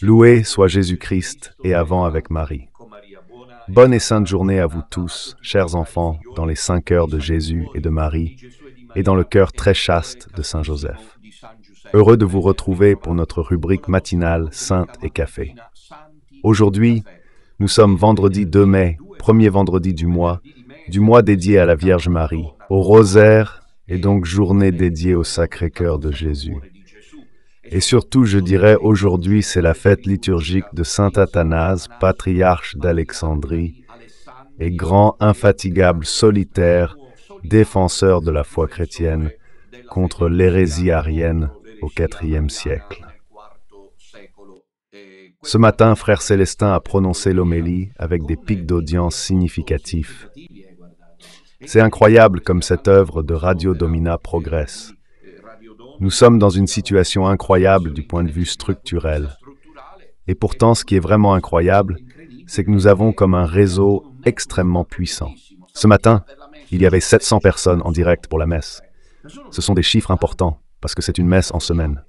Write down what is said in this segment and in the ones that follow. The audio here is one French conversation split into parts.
Loué soit Jésus-Christ et avant avec Marie. Bonne et sainte journée à vous tous, chers enfants, dans les 5 heures de Jésus et de Marie, et dans le cœur très chaste de Saint Joseph. Heureux de vous retrouver pour notre rubrique matinale Sainte et Café. Aujourd'hui, nous sommes vendredi 2 mai, premier vendredi du mois dédié à la Vierge Marie, au rosaire et donc journée dédiée au Sacré-Cœur de Jésus. Et surtout, je dirais, aujourd'hui, c'est la fête liturgique de Saint Athanase, patriarche d'Alexandrie, et grand, infatigable, solitaire, défenseur de la foi chrétienne contre l'hérésie arienne au IVe siècle. Ce matin, frère Célestin a prononcé l'homélie avec des pics d'audience significatifs. C'est incroyable comme cette œuvre de Radio Domina progresse. Nous sommes dans une situation incroyable du point de vue structurel. Et pourtant, ce qui est vraiment incroyable, c'est que nous avons comme un réseau extrêmement puissant. Ce matin, il y avait 700 personnes en direct pour la messe. Ce sont des chiffres importants, parce que c'est une messe en semaine.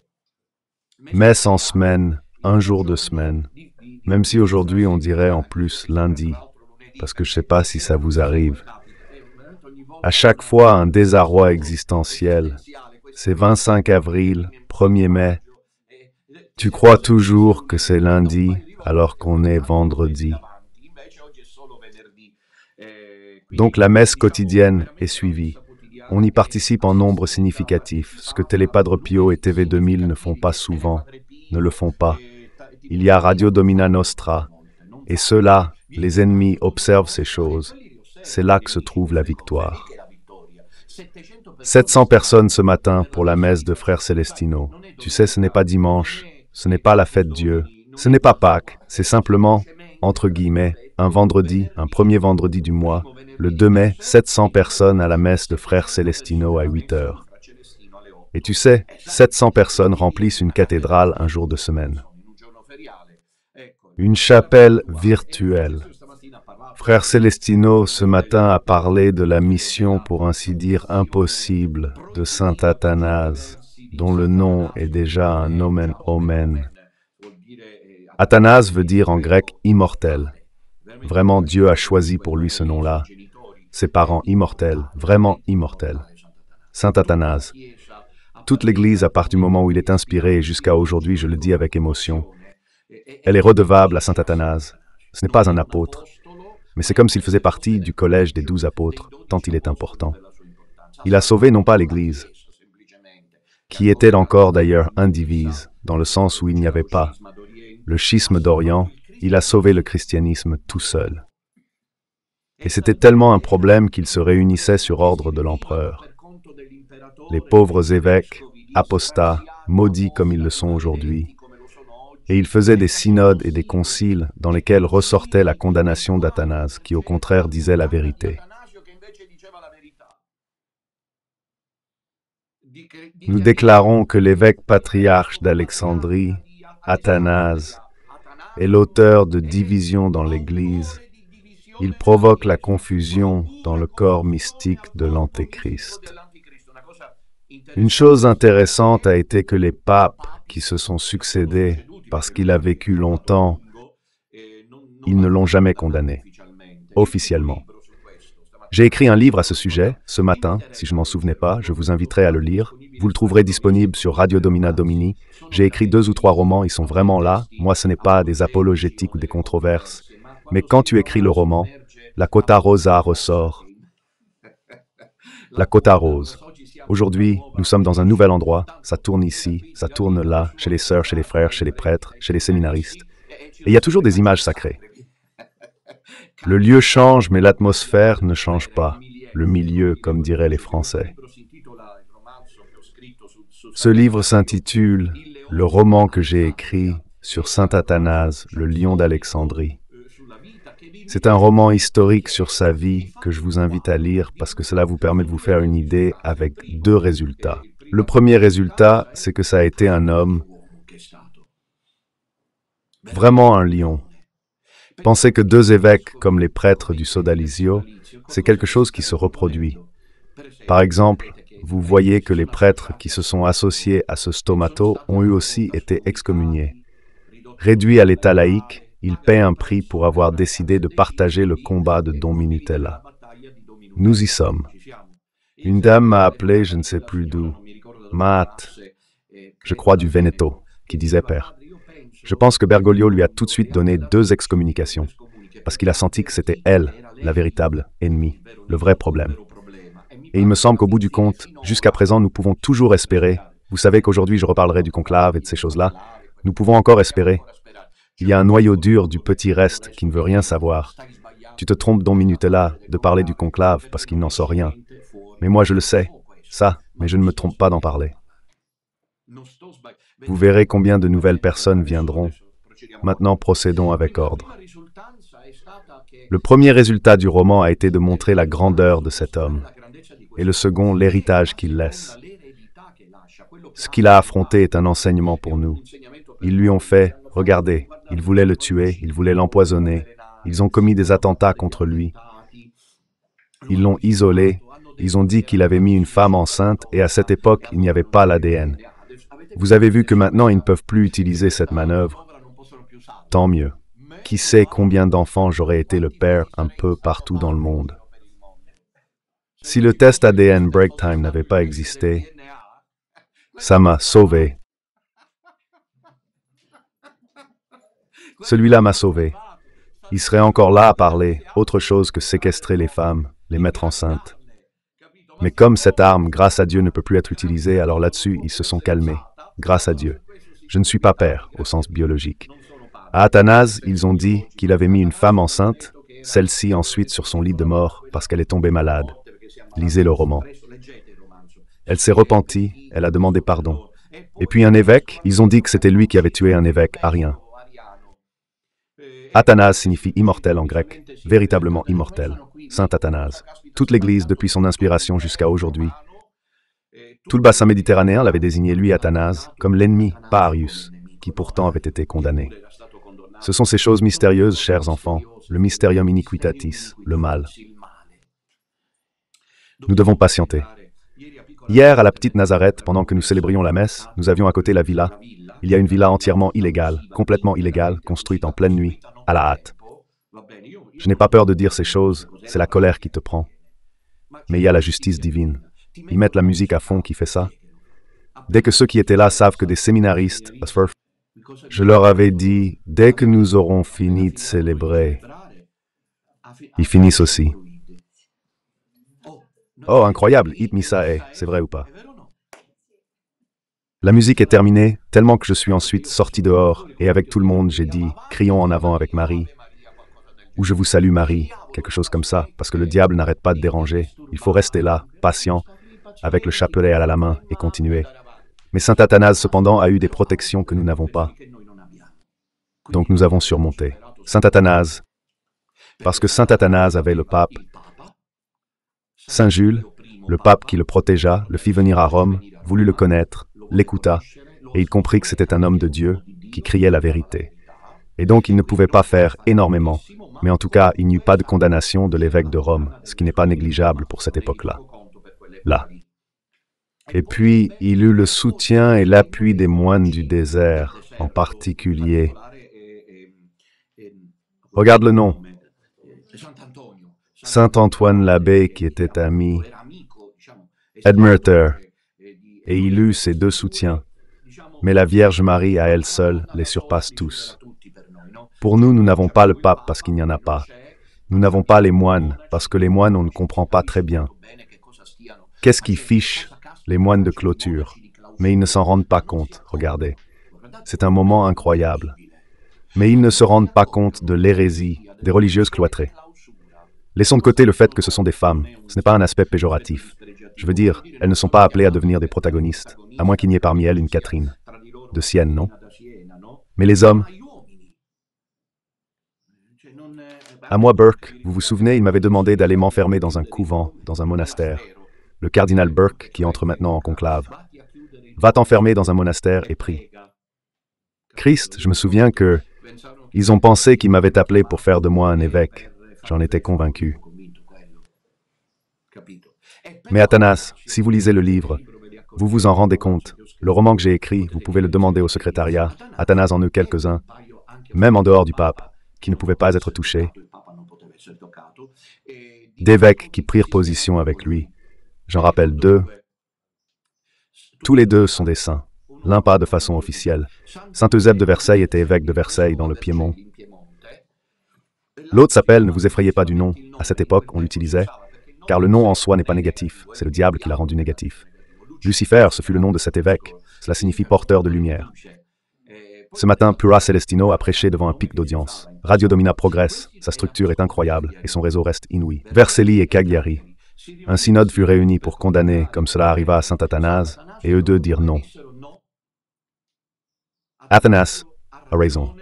Messe en semaine, un jour de semaine, même si aujourd'hui on dirait en plus lundi, parce que je ne sais pas si ça vous arrive. À chaque fois, un désarroi existentiel. C'est 25 avril, 1er mai. Tu crois toujours que c'est lundi alors qu'on est vendredi. Donc la messe quotidienne est suivie. On y participe en nombre significatif, ce que Télépadre Pio et TV 2000 ne font pas souvent, ne le font pas. Il y a Radio Domina Nostra, et ceux-là, les ennemis, observent ces choses. C'est là que se trouve la victoire. 700 personnes ce matin pour la messe de Frère Celestino. Tu sais, ce n'est pas dimanche, ce n'est pas la fête Dieu, ce n'est pas Pâques, c'est simplement, entre guillemets, un vendredi, un premier vendredi du mois, le 2 mai, 700 personnes à la messe de Frère Celestino à 8 heures. Et tu sais, 700 personnes remplissent une cathédrale un jour de semaine. Une chapelle virtuelle. Frère Celestino, ce matin, a parlé de la mission, pour ainsi dire, impossible de Saint Athanase, dont le nom est déjà un nomen omen. Athanase veut dire en grec « immortel ». Vraiment, Dieu a choisi pour lui ce nom-là. Ses parents immortels, vraiment immortels. Saint Athanase. Toute l'Église, à partir du moment où il est inspiré, et jusqu'à aujourd'hui, je le dis avec émotion, elle est redevable à Saint Athanase. Ce n'est pas un apôtre, mais c'est comme s'il faisait partie du collège des 12 apôtres, tant il est important. Il a sauvé non pas l'Église, qui était encore d'ailleurs indivise, dans le sens où il n'y avait pas le schisme d'Orient, il a sauvé le christianisme tout seul. Et c'était tellement un problème qu'il se réunissait sur ordre de l'empereur. Les pauvres évêques, apostats, maudits comme ils le sont aujourd'hui, et il faisait des synodes et des conciles dans lesquels ressortait la condamnation d'Athanase, qui au contraire disait la vérité. Nous déclarons que l'évêque patriarche d'Alexandrie, Athanase, est l'auteur de divisions dans l'Église. Il provoque la confusion dans le corps mystique de l'Antéchrist. Une chose intéressante a été que les papes qui se sont succédés, parce qu'il a vécu longtemps, ils ne l'ont jamais condamné, officiellement. J'ai écrit un livre à ce sujet, ce matin, si je ne m'en souvenais pas, je vous inviterai à le lire. Vous le trouverez disponible sur Radio Domina Domini. J'ai écrit 2 ou 3 romans, ils sont vraiment là. Moi, ce n'est pas des apologétiques ou des controverses. Mais quand tu écris le roman, la Cota Rosa ressort. La Cota Rose. Aujourd'hui, nous sommes dans un nouvel endroit. Ça tourne ici, ça tourne là, chez les sœurs, chez les frères, chez les prêtres, chez les séminaristes. Et il y a toujours des images sacrées. Le lieu change, mais l'atmosphère ne change pas. Le milieu, comme diraient les Français. Ce livre s'intitule « Le roman que j'ai écrit sur Saint Athanase, le lion d'Alexandrie ». C'est un roman historique sur sa vie que je vous invite à lire parce que cela vous permet de vous faire une idée avec 2 résultats. Le premier résultat, c'est que ça a été un homme, vraiment un lion. Pensez que 2 évêques comme les prêtres du Sodalizio, c'est quelque chose qui se reproduit. Par exemple, vous voyez que les prêtres qui se sont associés à ce stomato ont eux aussi été excommuniés. Réduit à l'état laïque, il paie un prix pour avoir décidé de partager le combat de Don Minutella. Nous y sommes. Une dame m'a appelé, je ne sais plus d'où, Maat, je crois du Veneto, qui disait père. Je pense que Bergoglio lui a tout de suite donné 2 excommunications, parce qu'il a senti que c'était elle, la véritable ennemie, le vrai problème. Et il me semble qu'au bout du compte, jusqu'à présent, nous pouvons toujours espérer. Vous savez qu'aujourd'hui, je reparlerai du conclave et de ces choses-là. Nous pouvons encore espérer. Il y a un noyau dur du petit reste qui ne veut rien savoir. Tu te trompes, Don Minutella, de parler du conclave parce qu'il n'en sort rien. Mais moi, je le sais, ça, mais je ne me trompe pas d'en parler. Vous verrez combien de nouvelles personnes viendront. Maintenant, procédons avec ordre. Le premier résultat du roman a été de montrer la grandeur de cet homme, et le second, l'héritage qu'il laisse. Ce qu'il a affronté est un enseignement pour nous. Ils lui ont fait, regardez, ils voulaient le tuer, ils voulaient l'empoisonner, ils ont commis des attentats contre lui. Ils l'ont isolé, ils ont dit qu'il avait mis une femme enceinte, et à cette époque, il n'y avait pas l'ADN. Vous avez vu que maintenant, ils ne peuvent plus utiliser cette manœuvre. Tant mieux. Qui sait combien d'enfants j'aurais été le père un peu partout dans le monde. Si le test ADN Break Time n'avait pas existé, ça m'a sauvé. Celui-là m'a sauvé. Il serait encore là à parler, autre chose que séquestrer les femmes, les mettre enceintes. Mais comme cette arme, grâce à Dieu, ne peut plus être utilisée, alors là-dessus, ils se sont calmés. Grâce à Dieu. Je ne suis pas père, au sens biologique. À Athanase, ils ont dit qu'il avait mis une femme enceinte, celle-ci ensuite sur son lit de mort parce qu'elle est tombée malade. Lisez le roman. Elle s'est repentie, elle a demandé pardon. Et puis un évêque, ils ont dit que c'était lui qui avait tué un évêque arien. Athanase signifie immortel en grec, véritablement immortel, Saint Athanase. Toute l'Église, depuis son inspiration jusqu'à aujourd'hui, tout le bassin méditerranéen l'avait désigné, lui, Athanase, comme l'ennemi, pas Arius, qui pourtant avait été condamné. Ce sont ces choses mystérieuses, chers enfants, le mysterium iniquitatis, le mal. Nous devons patienter. Hier, à la petite Nazareth, pendant que nous célébrions la messe, nous avions à côté la villa. Il y a une villa entièrement illégale, complètement illégale, construite en pleine nuit, à la hâte. Je n'ai pas peur de dire ces choses, c'est la colère qui te prend. Mais il y a la justice divine. Ils mettent la musique à fond qui fait ça. Dès que ceux qui étaient là savent que des séminaristes, je leur avais dit, dès que nous aurons fini de célébrer, ils finissent aussi. Oh, incroyable, Hit Misae, c'est vrai ou pas? La musique est terminée, tellement que je suis ensuite sorti dehors, et avec tout le monde, j'ai dit, crions en avant avec Marie, ou je vous salue Marie, quelque chose comme ça, parce que le diable n'arrête pas de déranger. Il faut rester là, patient, avec le chapelet à la main, et continuer. Mais Saint Athanase, cependant, a eu des protections que nous n'avons pas. Donc nous avons surmonté. Saint Athanase, parce que Saint Athanase avait le pape. Saint Jules, le pape qui le protégea, le fit venir à Rome, voulut le connaître, l'écouta, et il comprit que c'était un homme de Dieu qui criait la vérité. Et donc il ne pouvait pas faire énormément, mais en tout cas, il n'y eut pas de condamnation de l'évêque de Rome, ce qui n'est pas négligeable pour cette époque-là. Là. Et puis, il eut le soutien et l'appui des moines du désert, en particulier. Regarde le nom. Saint Antoine l'abbé qui était ami, Edmerter, et il eut ces 2 soutiens. Mais la Vierge Marie à elle seule les surpasse tous. Pour nous, nous n'avons pas le pape parce qu'il n'y en a pas. Nous n'avons pas les moines parce que les moines, on ne comprend pas très bien. Qu'est-ce qui fiche les moines de clôture? Mais ils ne s'en rendent pas compte, regardez. C'est un moment incroyable. Mais ils ne se rendent pas compte de l'hérésie des religieuses cloîtrées. Laissons de côté le fait que ce sont des femmes. Ce n'est pas un aspect péjoratif. Je veux dire, elles ne sont pas appelées à devenir des protagonistes, à moins qu'il n'y ait parmi elles une Catherine. De Sienne, non? Mais les hommes... À moi, Burke, vous vous souvenez, il m'avait demandé d'aller m'enfermer dans un couvent, dans un monastère. Le cardinal Burke, qui entre maintenant en conclave. Va t'enfermer dans un monastère et prie. Christ, je me souviens que... Ils ont pensé qu'ils m'avaient appelé pour faire de moi un évêque. J'en étais convaincu. Mais Athanase, si vous lisez le livre, vous vous en rendez compte. Le roman que j'ai écrit, vous pouvez le demander au secrétariat. Athanase en eut quelques-uns. même en dehors du pape, qui ne pouvaient pas être touchés, d'évêques qui prirent position avec lui. J'en rappelle deux. Tous les deux sont des saints, l'un pas de façon officielle. Saint Eusèbe de Versailles était évêque de Versailles dans le Piémont. L'autre s'appelle « Ne vous effrayez pas du nom ». À cette époque, on l'utilisait, car le nom en soi n'est pas négatif, c'est le diable qui l'a rendu négatif. Lucifer, ce fut le nom de cet évêque, cela signifie porteur de lumière. Ce matin, Pura Celestino a prêché devant un pic d'audience. Radio Domina progresse, sa structure est incroyable et son réseau reste inouï. Vercelli et Cagliari. Un synode fut réuni pour condamner, comme cela arriva à saint Athanase, et eux deux dirent non. Athanas a raison.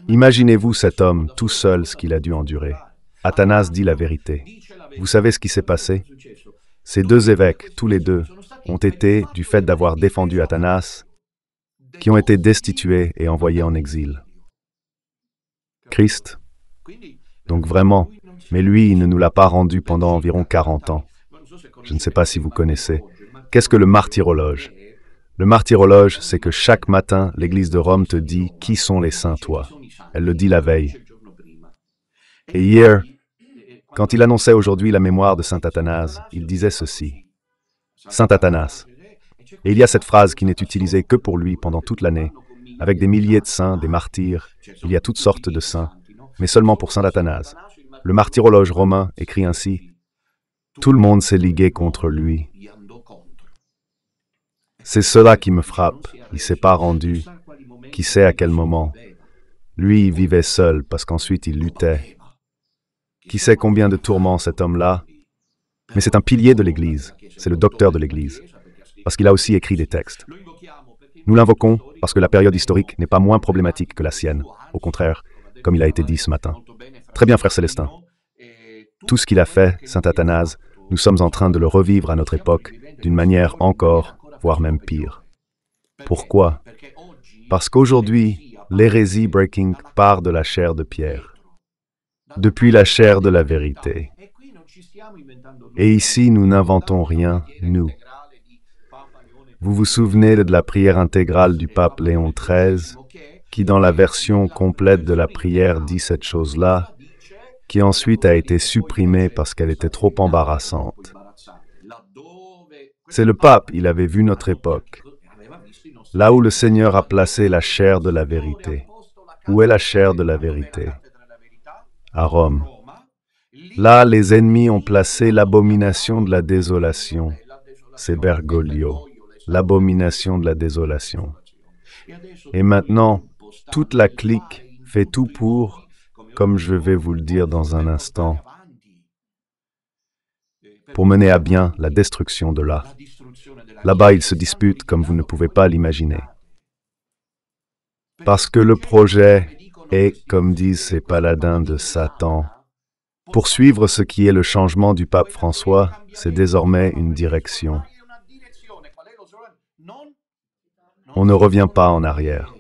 Imaginez-vous cet homme tout seul ce qu'il a dû endurer. Athanas dit la vérité. Vous savez ce qui s'est passé? Ces deux évêques, tous les deux, ont été, du fait d'avoir défendu Athanas, qui ont été destitués et envoyés en exil. Christ, donc vraiment, mais lui, il ne nous l'a pas rendu pendant environ 40 ans. Je ne sais pas si vous connaissez. Qu'est-ce que le martyrologe? Le martyrologe, c'est que chaque matin, l'Église de Rome te dit qui sont les saints, toi. Elle le dit la veille. Et hier, quand il annonçait aujourd'hui la mémoire de saint Athanase, il disait ceci. Saint Athanas. Et il y a cette phrase qui n'est utilisée que pour lui pendant toute l'année, avec des milliers de saints, des martyrs, il y a toutes sortes de saints, mais seulement pour saint Athanase. Le martyrologe romain écrit ainsi, « Tout le monde s'est ligué contre lui. » C'est cela qui me frappe, il ne s'est pas rendu, qui sait à quel moment. Lui, il vivait seul parce qu'ensuite il luttait. Qui sait combien de tourments cet homme-là? Mais c'est un pilier de l'Église, c'est le docteur de l'Église, parce qu'il a aussi écrit des textes. Nous l'invoquons parce que la période historique n'est pas moins problématique que la sienne, au contraire, comme il a été dit ce matin. Très bien, frère Célestin. Tout ce qu'il a fait, saint Athanase, nous sommes en train de le revivre à notre époque, d'une manière encore, voire même pire. Pourquoi? Parce qu'aujourd'hui, l'hérésie breaking part de la chair de pierre, depuis la chair de la vérité. Et ici, nous n'inventons rien, nous. Vous vous souvenez de la prière intégrale du pape Léon XIII, qui dans la version complète de la prière dit cette chose-là, qui ensuite a été supprimée parce qu'elle était trop embarrassante. C'est le pape, il avait vu notre époque, là où le Seigneur a placé la chair de la vérité. Où est la chair de la vérité? À Rome. Là, les ennemis ont placé l'abomination de la désolation. C'est Bergoglio, l'abomination de la désolation. Et maintenant, toute la clique fait tout pour, comme je vais vous le dire dans un instant, pour mener à bien la destruction de là. Là-bas, ils se disputent comme vous ne pouvez pas l'imaginer. Parce que le projet est, comme disent ces paladins de Satan, poursuivre ce qui est le changement du pape François, c'est désormais une direction. On ne revient pas en arrière.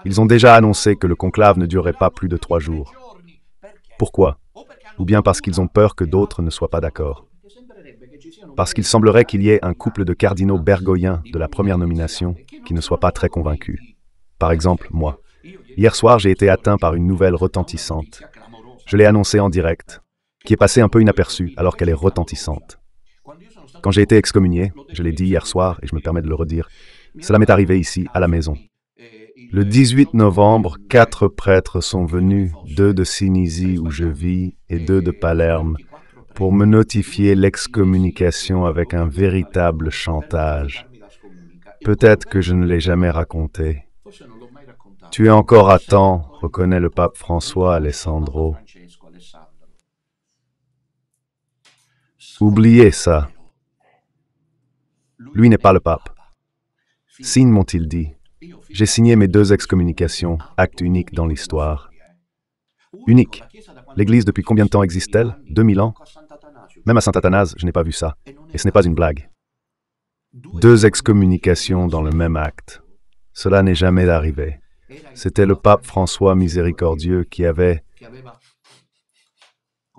Ils ont déjà annoncé que le conclave ne durerait pas plus de 3 jours. Pourquoi? Ou bien parce qu'ils ont peur que d'autres ne soient pas d'accord. Parce qu'il semblerait qu'il y ait un couple de cardinaux bergoyens de la première nomination qui ne soient pas très convaincus. Par exemple, moi. Hier soir, j'ai été atteint par une nouvelle retentissante. Je l'ai annoncée en direct, qui est passée un peu inaperçue alors qu'elle est retentissante. Quand j'ai été excommunié, je l'ai dit hier soir et je me permets de le redire, cela m'est arrivé ici, à la maison. Le 18 novembre, 4 prêtres sont venus, 2 de Cinisi où je vis et 2 de Palerme, pour me notifier l'excommunication avec un véritable chantage. Peut-être que je ne l'ai jamais raconté. Tu es encore à temps, reconnaît le pape François Alessandro. Oubliez ça. Lui n'est pas le pape. Signe, m'ont-ils dit. J'ai signé mes 2 excommunications, acte unique dans l'histoire. Unique. L'Église, depuis combien de temps existe-t-elle? 2000 ans? Même à saint Athanase, je n'ai pas vu ça. Et ce n'est pas une blague. 2 excommunications dans le même acte. Cela n'est jamais arrivé. C'était le pape François miséricordieux qui avait...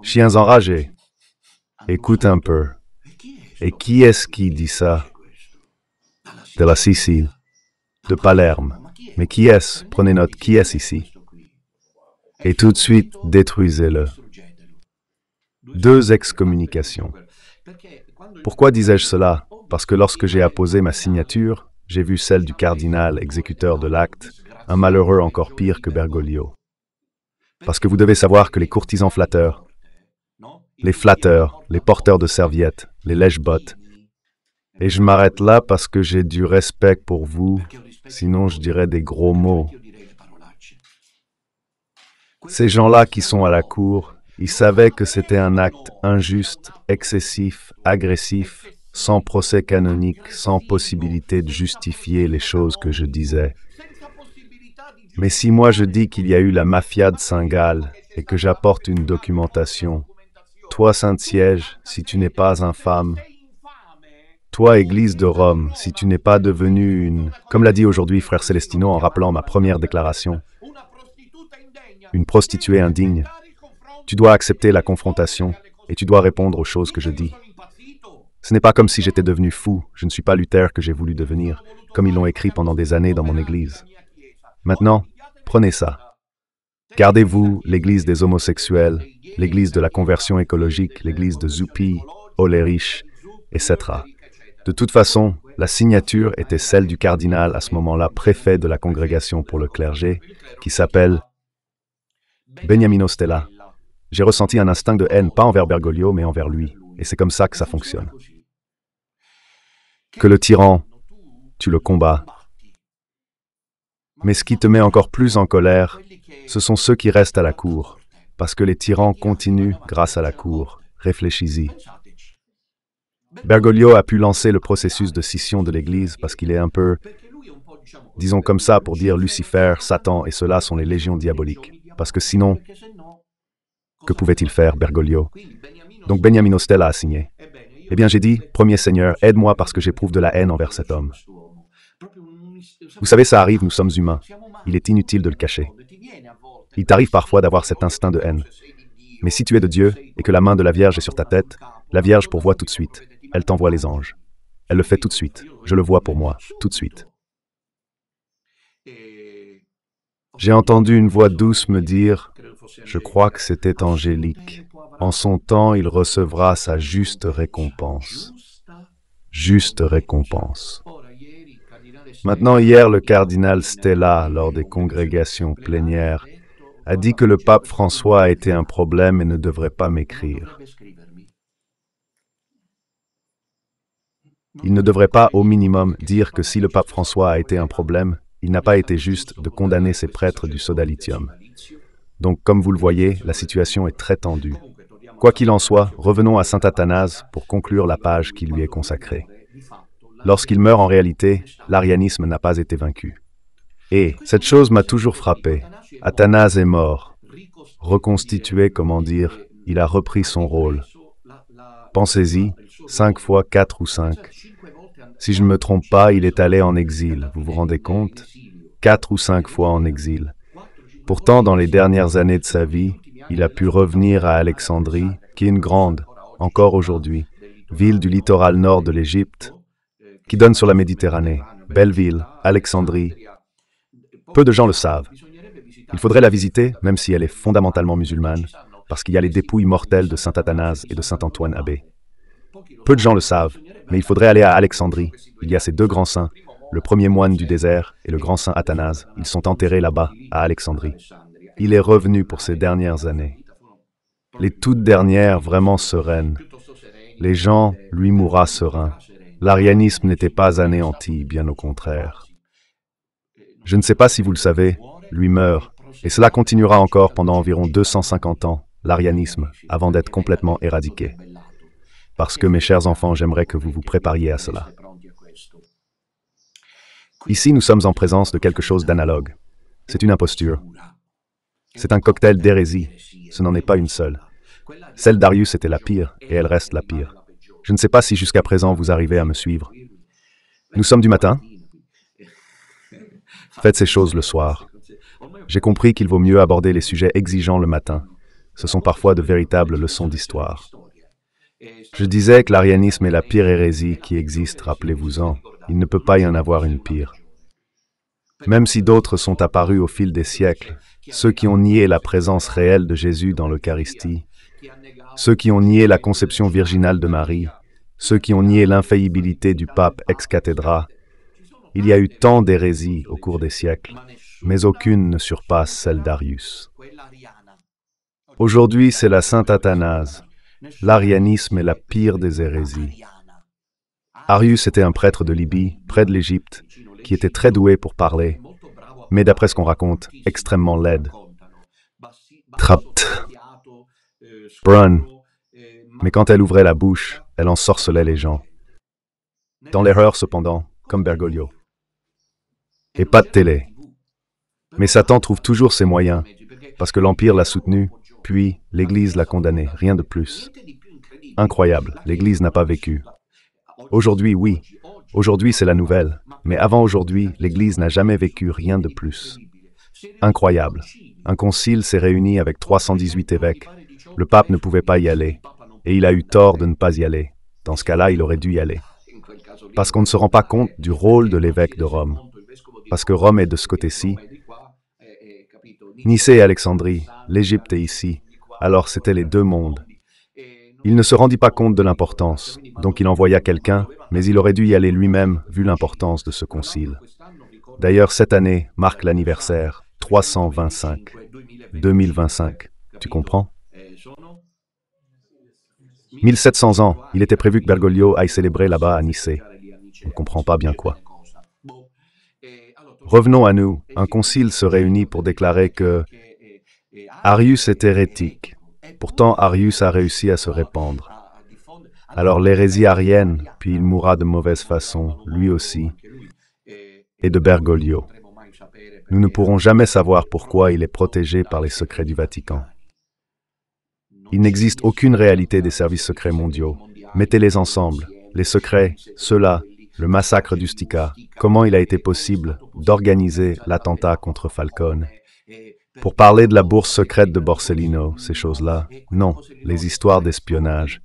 Chiens enragés. Écoute un peu. Et qui est-ce qui dit ça? De la Sicile. De Palerme. Mais qui est-ce? Prenez note, qui est-ce ici? Et tout de suite, détruisez-le. 2 excommunications. Pourquoi disais-je cela? Parce que lorsque j'ai apposé ma signature, j'ai vu celle du cardinal exécuteur de l'acte, un malheureux encore pire que Bergoglio. Parce que vous devez savoir que les courtisans flatteurs, les porteurs de serviettes, les lèche-bottes, et je m'arrête là parce que j'ai du respect pour vous, sinon je dirais des gros mots. Ces gens-là qui sont à la cour, ils savaient que c'était un acte injuste, excessif, agressif, sans procès canonique, sans possibilité de justifier les choses que je disais. Mais si moi je dis qu'il y a eu la mafia de Saint-Gall et que j'apporte une documentation, toi Saint-Siège, si tu n'es pas infâme, toi Église de Rome, si tu n'es pas devenu une... Comme l'a dit aujourd'hui Frère Celestino en rappelant ma première déclaration, une prostituée indigne, tu dois accepter la confrontation et tu dois répondre aux choses que je dis. Ce n'est pas comme si j'étais devenu fou, je ne suis pas Luther que j'ai voulu devenir, comme ils l'ont écrit pendant des années dans mon Église. Maintenant, prenez ça. Gardez-vous l'Église des homosexuels, l'Église de la conversion écologique, l'Église de Zuppi, Olerich, etc. De toute façon, la signature était celle du cardinal à ce moment-là, préfet de la congrégation pour le clergé, qui s'appelle Beniamino Stella. J'ai ressenti un instinct de haine, pas envers Bergoglio, mais envers lui. Et c'est comme ça que ça fonctionne. Que le tyran, tu le combats. Mais ce qui te met encore plus en colère, ce sont ceux qui restent à la cour, parce que les tyrans continuent grâce à la cour. Réfléchis-y. Bergoglio a pu lancer le processus de scission de l'Église parce qu'il est un peu, disons comme ça pour dire Lucifer, Satan, et ceux-là sont les légions diaboliques. Parce que sinon, que pouvait-il faire, Bergoglio? Donc Beniamino Stella a signé. Eh bien j'ai dit, premier Seigneur, aide-moi parce que j'éprouve de la haine envers cet homme. Vous savez, ça arrive, nous sommes humains. Il est inutile de le cacher. Il t'arrive parfois d'avoir cet instinct de haine. Mais si tu es de Dieu et que la main de la Vierge est sur ta tête, la Vierge pourvoit tout de suite. Elle t'envoie les anges. Elle le fait tout de suite. Je le vois pour moi, tout de suite. J'ai entendu une voix douce me dire, je crois que c'était Angélique. En son temps, il recevra sa juste récompense. Juste récompense. Maintenant, hier, le cardinal Stella, lors des congrégations plénières, a dit que le pape François a été un problème et ne devrait pas m'écrire. Il ne devrait pas, au minimum, dire que si le pape François a été un problème, il n'a pas été juste de condamner ces prêtres du sodalitium. Donc, comme vous le voyez, la situation est très tendue. Quoi qu'il en soit, revenons à saint Athanase pour conclure la page qui lui est consacrée. Lorsqu'il meurt en réalité, l'arianisme n'a pas été vaincu. Et cette chose m'a toujours frappé. Athanase est mort. Reconstitué, comment dire, il a repris son rôle. Pensez-y, 5 fois 4 ou 5. Si je ne me trompe pas, il est allé en exil, vous vous rendez compte? 4 ou 5 fois en exil. Pourtant, dans les dernières années de sa vie, il a pu revenir à Alexandrie, qui est une grande, encore aujourd'hui, ville du littoral nord de l'Égypte, qui donne sur la Méditerranée. Belle ville, Alexandrie. Peu de gens le savent. Il faudrait la visiter, même si elle est fondamentalement musulmane, parce qu'il y a les dépouilles mortelles de saint Athanase et de saint Antoine Abbé. Peu de gens le savent, mais il faudrait aller à Alexandrie. Il y a ces 2 grands saints, le premier moine du désert et le grand saint Athanase. Ils sont enterrés là-bas, à Alexandrie. Il est revenu pour ces dernières années. Les toutes dernières vraiment sereines. Les gens, lui mourra serein. L'arianisme n'était pas anéanti, bien au contraire. Je ne sais pas si vous le savez, lui meurt, et cela continuera encore pendant environ 250 ans, l'arianisme, avant d'être complètement éradiqué. Parce que, mes chers enfants, j'aimerais que vous vous prépariez à cela. Ici, nous sommes en présence de quelque chose d'analogue. C'est une imposture. C'est un cocktail d'hérésie. Ce n'en est pas une seule. Celle d'Arius était la pire, et elle reste la pire. Je ne sais pas si jusqu'à présent vous arrivez à me suivre. Nous sommes du matin. Faites ces choses le soir. J'ai compris qu'il vaut mieux aborder les sujets exigeants le matin. Ce sont parfois de véritables leçons d'histoire. Je disais que l'arianisme est la pire hérésie qui existe, rappelez-vous-en. Il ne peut pas y en avoir une pire. Même si d'autres sont apparus au fil des siècles, ceux qui ont nié la présence réelle de Jésus dans l'Eucharistie, ceux qui ont nié la conception virginale de Marie, ceux qui ont nié l'infaillibilité du pape ex cathedra, il y a eu tant d'hérésies au cours des siècles, mais aucune ne surpasse celle d'Arius. Aujourd'hui, c'est la Sainte Athanase. L'arianisme est la pire des hérésies. Arius était un prêtre de Libye, près de l'Égypte, qui était très doué pour parler, mais d'après ce qu'on raconte, extrêmement laide. Trapt, brun. Mais quand elle ouvrait la bouche, elle ensorcelait les gens. Dans l'erreur, cependant, comme Bergoglio. Et pas de télé. Mais Satan trouve toujours ses moyens, parce que l'Empire l'a soutenu, puis l'Église l'a condamné, rien de plus. Incroyable, l'Église n'a pas vécu. Aujourd'hui, oui. Aujourd'hui, c'est la nouvelle. Mais avant aujourd'hui, l'Église n'a jamais vécu rien de plus. Incroyable. Un concile s'est réuni avec 318 évêques. Le pape ne pouvait pas y aller. Et il a eu tort de ne pas y aller. Dans ce cas-là, il aurait dû y aller. Parce qu'on ne se rend pas compte du rôle de l'évêque de Rome. Parce que Rome est de ce côté-ci. Nicée et Alexandrie, l'Égypte est ici. Alors c'était les deux mondes. Il ne se rendit pas compte de l'importance, donc il envoya quelqu'un, mais il aurait dû y aller lui-même, vu l'importance de ce concile. D'ailleurs, cette année marque l'anniversaire 325, 2025. Tu comprends? 1700 ans, il était prévu que Bergoglio aille célébrer là-bas à Nicée. On ne comprend pas bien quoi. Revenons à nous. Un concile se réunit pour déclarer que Arius est hérétique. Pourtant, Arius a réussi à se répandre. Alors l'hérésie arienne, puis il mourra de mauvaise façon, lui aussi, et de Bergoglio. Nous ne pourrons jamais savoir pourquoi il est protégé par les secrets du Vatican. Il n'existe aucune réalité des services secrets mondiaux. Mettez-les ensemble. Les secrets, ceux-là, le massacre d'Ustica, comment il a été possible d'organiser l'attentat contre Falcone. Pour parler de la bourse secrète de Borsellino, ces choses-là, non, les histoires d'espionnage.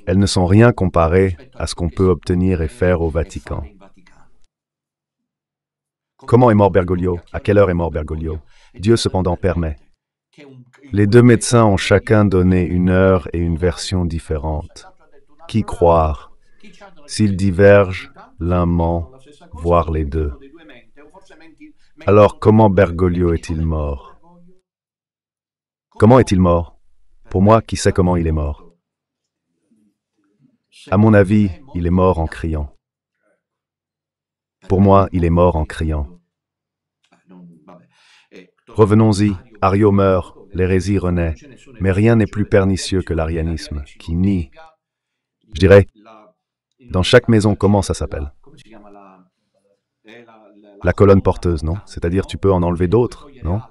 Elles ne sont rien comparées à ce qu'on peut obtenir et faire au Vatican. Comment est mort Bergoglio? À quelle heure est mort Bergoglio? Dieu cependant permet. Les deux médecins ont chacun donné une heure et une version différente. Qui croire? S'ils divergent, l'un ment, voire les deux. Alors comment Bergoglio est-il mort? Comment est-il mort? Pour moi, qui sait comment il est mort? À mon avis, il est mort en criant. Pour moi, il est mort en criant. Revenons-y, Ario meurt, l'hérésie renaît, mais rien n'est plus pernicieux que l'arianisme, qui nie. Je dirais, dans chaque maison, comment ça s'appelle? La colonne porteuse, non? C'est-à-dire, tu peux en enlever d'autres, non?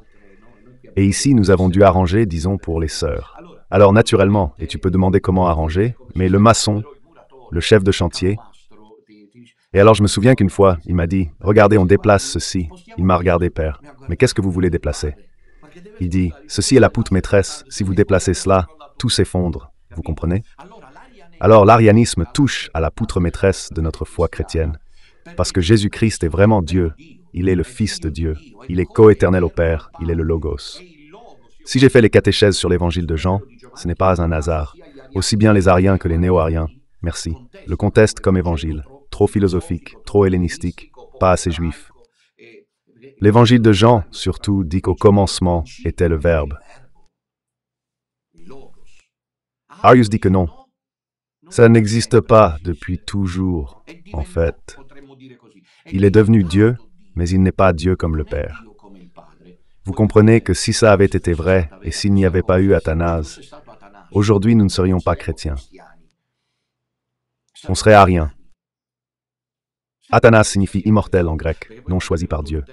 Et ici, nous avons dû arranger, disons, pour les sœurs. Alors, naturellement, et tu peux demander comment arranger, mais le maçon, le chef de chantier. Et alors, je me souviens qu'une fois, il m'a dit, « Regardez, on déplace ceci. » Il m'a regardé, père. « Mais qu'est-ce que vous voulez déplacer ?» Il dit, « Ceci est la poutre maîtresse. Si vous déplacez cela, tout s'effondre. » Vous comprenez? Alors, l'arianisme touche à la poutre maîtresse de notre foi chrétienne. Parce que Jésus-Christ est vraiment Dieu. Il est le Fils de Dieu. Il est coéternel au Père. Il est le Logos. Si j'ai fait les catéchèses sur l'évangile de Jean, ce n'est pas un hasard. Aussi bien les ariens que les néo-ariens, merci, le contestent comme évangile. Trop philosophique, trop hellénistique, pas assez juif. L'évangile de Jean, surtout, dit qu'au commencement était le Verbe. Arius dit que non. Ça n'existe pas depuis toujours, en fait. Il est devenu Dieu, mais il n'est pas Dieu comme le Père. Vous comprenez que si ça avait été vrai, et s'il n'y avait pas eu Athanase, aujourd'hui nous ne serions pas chrétiens. On serait ariens. Athanase signifie immortel en grec, non choisi par Dieu.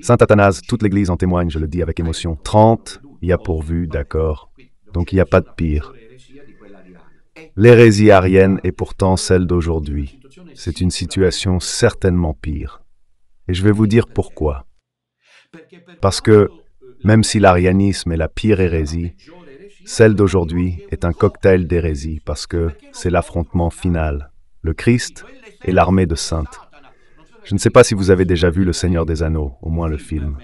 Saint Athanase, toute l'Église en témoigne, je le dis avec émotion. 30 y a pourvu, d'accord. Donc il n'y a pas de pire. L'hérésie arienne est pourtant celle d'aujourd'hui. C'est une situation certainement pire. Et je vais vous dire pourquoi. Parce que, même si l'arianisme est la pire hérésie, celle d'aujourd'hui est un cocktail d'hérésie parce que c'est l'affrontement final. Le Christ et l'armée de saintes. Je ne sais pas si vous avez déjà vu Le Seigneur des Anneaux, au moins le film.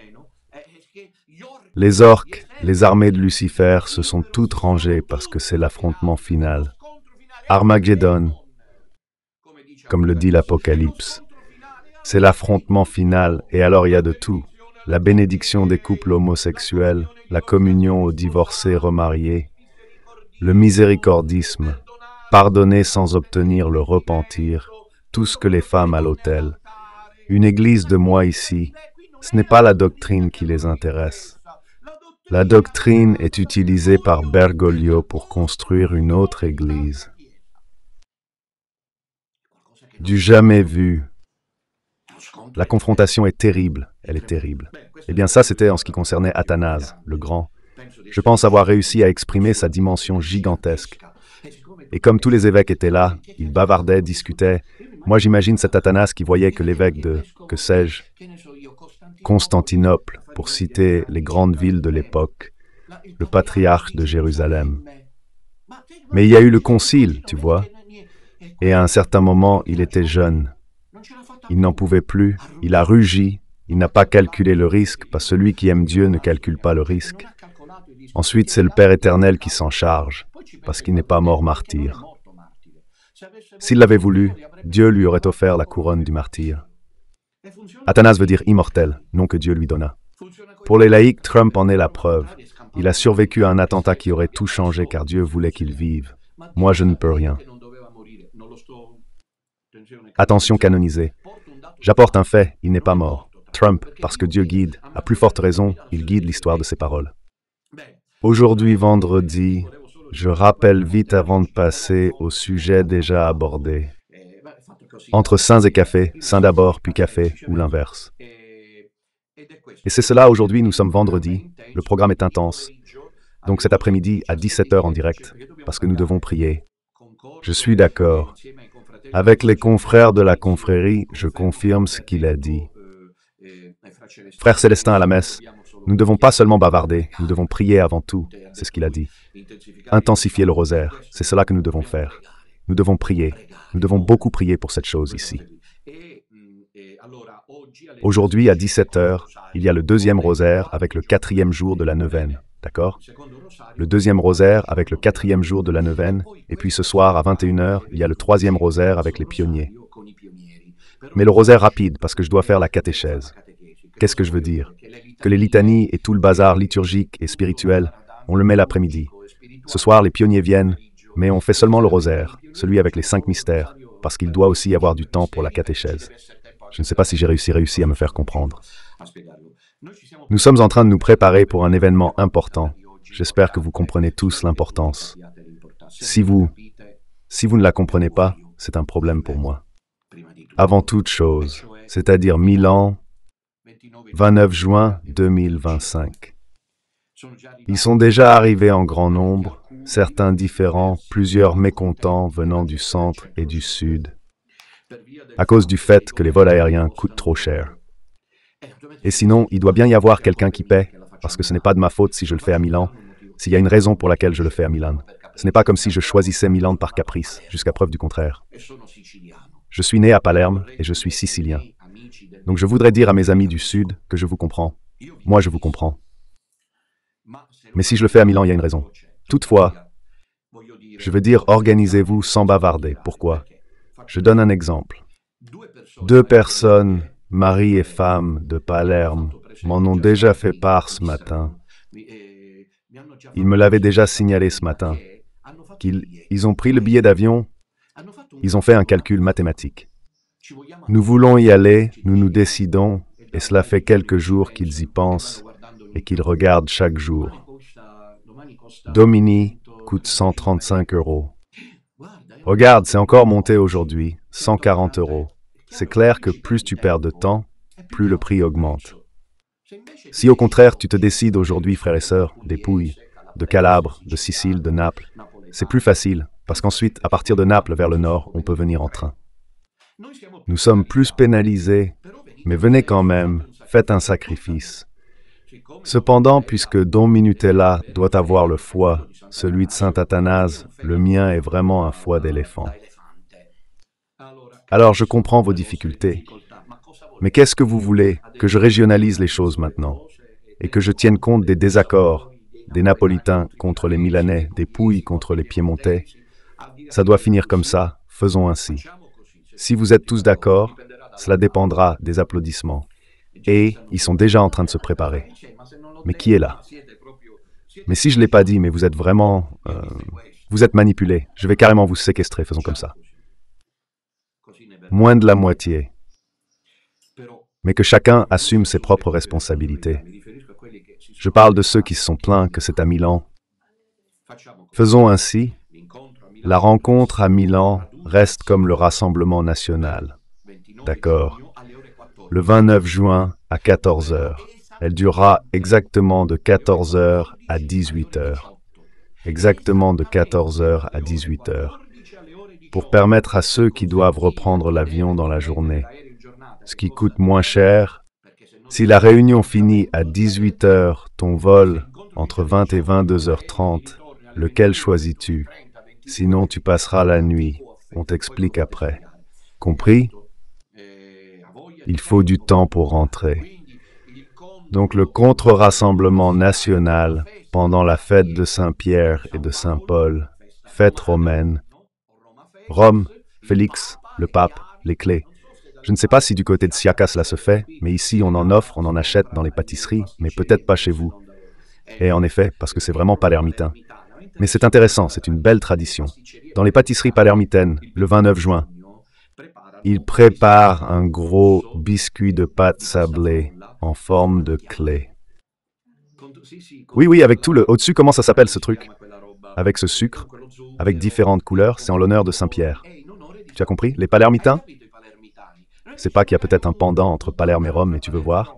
Les orques, les armées de Lucifer se sont toutes rangées parce que c'est l'affrontement final. Armageddon, comme le dit l'Apocalypse. C'est l'affrontement final et alors il y a de tout. La bénédiction des couples homosexuels, la communion aux divorcés remariés, le miséricordisme, pardonner sans obtenir le repentir, tout ce que les femmes à l'autel. Une église de moi ici, ce n'est pas la doctrine qui les intéresse. La doctrine est utilisée par Bergoglio pour construire une autre église. Du jamais vu. La confrontation est terrible, elle est terrible. Eh bien ça, c'était en ce qui concernait Athanase, le grand. Je pense avoir réussi à exprimer sa dimension gigantesque. Et comme tous les évêques étaient là, ils bavardaient, discutaient. Moi, j'imagine cet Athanase qui voyait que l'évêque de, que sais-je, Constantinople, pour citer les grandes villes de l'époque, le patriarche de Jérusalem. Mais il y a eu le concile, tu vois, et à un certain moment, il était jeune. Il n'en pouvait plus, il a rugi, il n'a pas calculé le risque, parce que celui qui aime Dieu ne calcule pas le risque. Ensuite, c'est le Père éternel qui s'en charge, parce qu'il n'est pas mort martyr. S'il l'avait voulu, Dieu lui aurait offert la couronne du martyr. Athanase veut dire immortel, nom que Dieu lui donna. Pour les laïcs, Trump en est la preuve. Il a survécu à un attentat qui aurait tout changé car Dieu voulait qu'il vive. Moi, je ne peux rien. Attention canonisée. J'apporte un fait, il n'est pas mort. Trump, parce que Dieu guide, à plus forte raison, il guide l'histoire de ses paroles. Aujourd'hui, vendredi, je rappelle vite avant de passer au sujet déjà abordé. Entre saints et café, saint d'abord, puis café, ou l'inverse. Et c'est cela, aujourd'hui, nous sommes vendredi, le programme est intense. Donc cet après-midi, à 17h en direct, parce que nous devons prier. Je suis d'accord. Avec les confrères de la confrérie, je confirme ce qu'il a dit. Frère Célestin à la messe, nous ne devons pas seulement bavarder, nous devons prier avant tout, c'est ce qu'il a dit. Intensifier le rosaire, c'est cela que nous devons faire. Nous devons prier, nous devons beaucoup prier pour cette chose ici. Aujourd'hui, à 17h, il y a le deuxième rosaire avec le 4e jour de la neuvaine, d'accord? Le deuxième rosaire avec le 4e jour de la neuvaine, et puis ce soir, à 21h, il y a le 3e rosaire avec les pionniers. Mais le rosaire rapide, parce que je dois faire la catéchèse. Qu'est-ce que je veux dire? Que les litanies et tout le bazar liturgique et spirituel, on le met l'après-midi. Ce soir, les pionniers viennent, mais on fait seulement le rosaire, celui avec les 5 mystères, parce qu'il doit aussi y avoir du temps pour la catéchèse. Je ne sais pas si j'ai réussi à me faire comprendre. Nous sommes en train de nous préparer pour un événement important. J'espère que vous comprenez tous l'importance. Si vous ne la comprenez pas, c'est un problème pour moi. Avant toute chose, c'est-à-dire Milan, 29 juin 2025. Ils sont déjà arrivés en grand nombre, certains différents, plusieurs mécontents venant du centre et du sud, à cause du fait que les vols aériens coûtent trop cher. Et sinon, il doit bien y avoir quelqu'un qui paie, parce que ce n'est pas de ma faute si je le fais à Milan, s'il y a une raison pour laquelle je le fais à Milan. Ce n'est pas comme si je choisissais Milan par caprice, jusqu'à preuve du contraire. Je suis né à Palerme et je suis sicilien. Donc je voudrais dire à mes amis du Sud que je vous comprends. Moi, je vous comprends. Mais si je le fais à Milan, il y a une raison. Toutefois, je veux dire organisez-vous sans bavarder. Pourquoi? Je donne un exemple. 2 personnes, mari et femme de Palerme, m'en ont déjà fait part ce matin. Ils me l'avaient déjà signalé ce matin. Qu'ils ont pris le billet d'avion, ils ont fait un calcul mathématique. Nous voulons y aller, nous nous décidons, et cela fait quelques jours qu'ils y pensent et qu'ils regardent chaque jour. Domini coûte 135 €. Regarde, c'est encore monté aujourd'hui, 140 €. C'est clair que plus tu perds de temps, plus le prix augmente. Si au contraire tu te décides aujourd'hui, frères et sœurs, des Pouilles, de Calabre, de Sicile, de Naples, c'est plus facile, parce qu'ensuite, à partir de Naples vers le nord, on peut venir en train. Nous sommes plus pénalisés, mais venez quand même, faites un sacrifice. Cependant, puisque Don Minutella doit avoir le foie, celui de Saint Athanase, le mien est vraiment un foie d'éléphant. Alors je comprends vos difficultés, Mais qu'est-ce que vous voulez? Que je régionalise les choses maintenant et que je tienne compte des désaccords, des Napolitains contre les Milanais, des Pouilles contre les Piémontais. Ça doit finir comme ça, faisons ainsi. Si vous êtes tous d'accord, cela dépendra des applaudissements. Et ils sont déjà en train de se préparer. Mais qui est là? Mais si je ne l'ai pas dit, mais vous êtes vraiment... vous êtes manipulés. Je vais carrément vous séquestrer, faisons comme ça. Moins de la moitié. Mais que chacun assume ses propres responsabilités. Je parle de ceux qui se sont plaints que c'est à Milan. Faisons ainsi. La rencontre à Milan reste comme le Rassemblement national. D'accord. Le 29 juin à 14 heures. Elle durera exactement de 14 heures à 18 heures. Exactement de 14 heures à 18 heures. Pour permettre à ceux qui doivent reprendre l'avion dans la journée, ce qui coûte moins cher. Si la réunion finit à 18 heures, ton vol entre 20 et 22h30, lequel choisis-tu? Sinon, tu passeras la nuit. On t'explique après. Compris? Il faut du temps pour rentrer. Donc le contre-rassemblement national pendant la fête de Saint-Pierre et de Saint-Paul, fête romaine. Rome, Félix, le pape, les clés. Je ne sais pas si du côté de Siaka cela se fait, mais ici on en offre, on en achète dans les pâtisseries, mais peut-être pas chez vous. Et en effet, parce que c'est vraiment palermitain. Mais c'est intéressant, c'est une belle tradition. Dans les pâtisseries palermitaines, le 29 juin, ils préparent un gros biscuit de pâte sablée en forme de clé. Oui, avec tout le... Au-dessus, comment ça s'appelle ce truc? Avec ce sucre, avec différentes couleurs, c'est en l'honneur de Saint-Pierre. Tu as compris? Les palermitains? C'est pas qu'il y a peut-être un pendant entre Palerme et Rome, mais tu veux voir?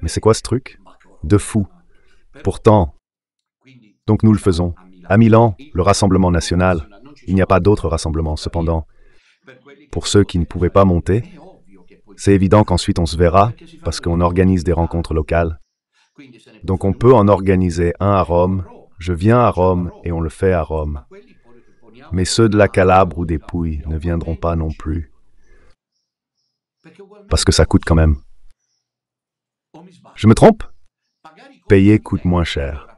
Mais c'est quoi ce truc? De fou. Pourtant, donc nous le faisons. À Milan, le Rassemblement national, il n'y a pas d'autre rassemblement, cependant. Pour ceux qui ne pouvaient pas monter, c'est évident qu'ensuite on se verra, parce qu'on organise des rencontres locales. Donc on peut en organiser un à Rome, je viens à Rome et on le fait à Rome. Mais ceux de la Calabre ou des Pouilles ne viendront pas non plus. Parce que ça coûte quand même. Je me trompe? Payer coûte moins cher.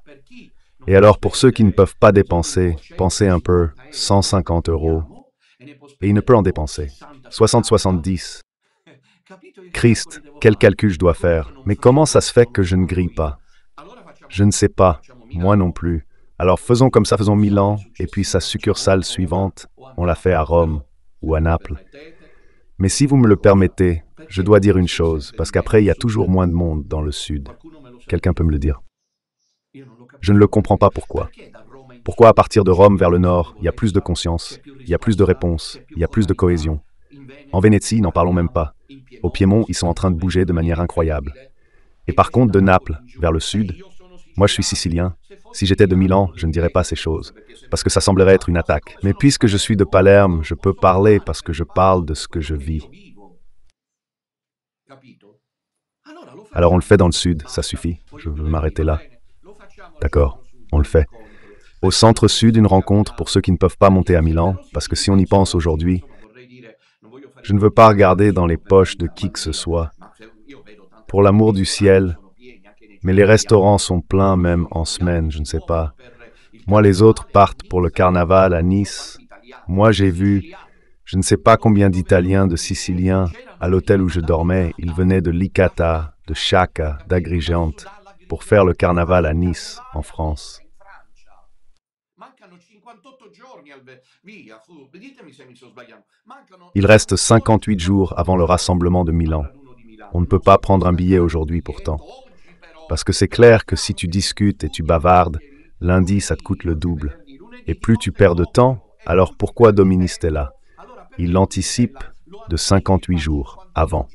Et alors pour ceux qui ne peuvent pas dépenser, pensez un peu, 150 €. Et il ne peut en dépenser. 60-70. Christ, quel calcul je dois faire? Mais comment ça se fait que je ne grille pas? Je ne sais pas, moi non plus. Alors faisons comme ça, faisons Milan, et puis sa succursale suivante, on la fait à Rome ou à Naples. Mais si vous me le permettez, je dois dire une chose, parce qu'après il y a toujours moins de monde dans le sud. Quelqu'un peut me le dire? Je ne le comprends pas pourquoi. Pourquoi à partir de Rome vers le nord, il y a plus de conscience, il y a plus de réponses, il y a plus de cohésion. En Vénétie, n'en parlons même pas. Au Piémont, ils sont en train de bouger de manière incroyable. Et par contre, de Naples, vers le sud, moi je suis sicilien. Si j'étais de Milan, je ne dirais pas ces choses, parce que ça semblerait être une attaque. Mais puisque je suis de Palerme, je peux parler parce que je parle de ce que je vis. Alors on le fait dans le sud, ça suffit. Je veux m'arrêter là. D'accord, on le fait. Au centre-sud, une rencontre pour ceux qui ne peuvent pas monter à Milan, parce que si on y pense aujourd'hui, je ne veux pas regarder dans les poches de qui que ce soit. Pour l'amour du ciel, mais les restaurants sont pleins même en semaine, je ne sais pas. Moi, les autres partent pour le carnaval à Nice. Moi, j'ai vu, je ne sais pas combien d'Italiens, de Siciliens, à l'hôtel où je dormais. Ils venaient de Licata, de Sciacca, d'Agrigente, pour faire le carnaval à Nice, en France. Il reste 58 jours avant le rassemblement de Milan. On ne peut pas prendre un billet aujourd'hui pourtant. Parce que c'est clair que si tu discutes et tu bavardes, lundi ça te coûte le double. Et plus tu perds de temps, alors pourquoi Dominis est là? Il l'anticipe de 58 jours avant.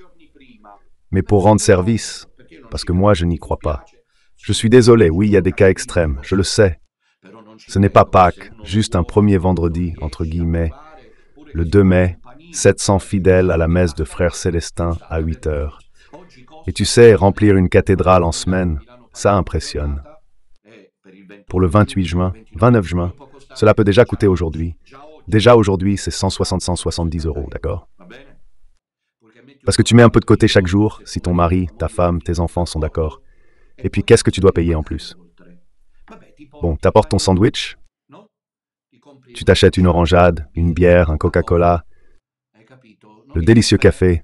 Mais pour rendre service, parce que moi je n'y crois pas. Je suis désolé, oui, il y a des cas extrêmes, je le sais. Ce n'est pas Pâques, juste un premier vendredi, entre guillemets. Le 2 mai, 700 fidèles à la messe de Frère Célestin à 8 heures. Et tu sais, remplir une cathédrale en semaine, ça impressionne. Pour le 28 juin, 29 juin, cela peut déjà coûter aujourd'hui. Déjà aujourd'hui, c'est 160-170 €, d'accord? Parce que tu mets un peu de côté chaque jour, si ton mari, ta femme, tes enfants sont d'accord. Et puis qu'est-ce que tu dois payer en plus? Bon, t'apportes ton sandwich, tu t'achètes une orangeade, une bière, un Coca-Cola, le délicieux café,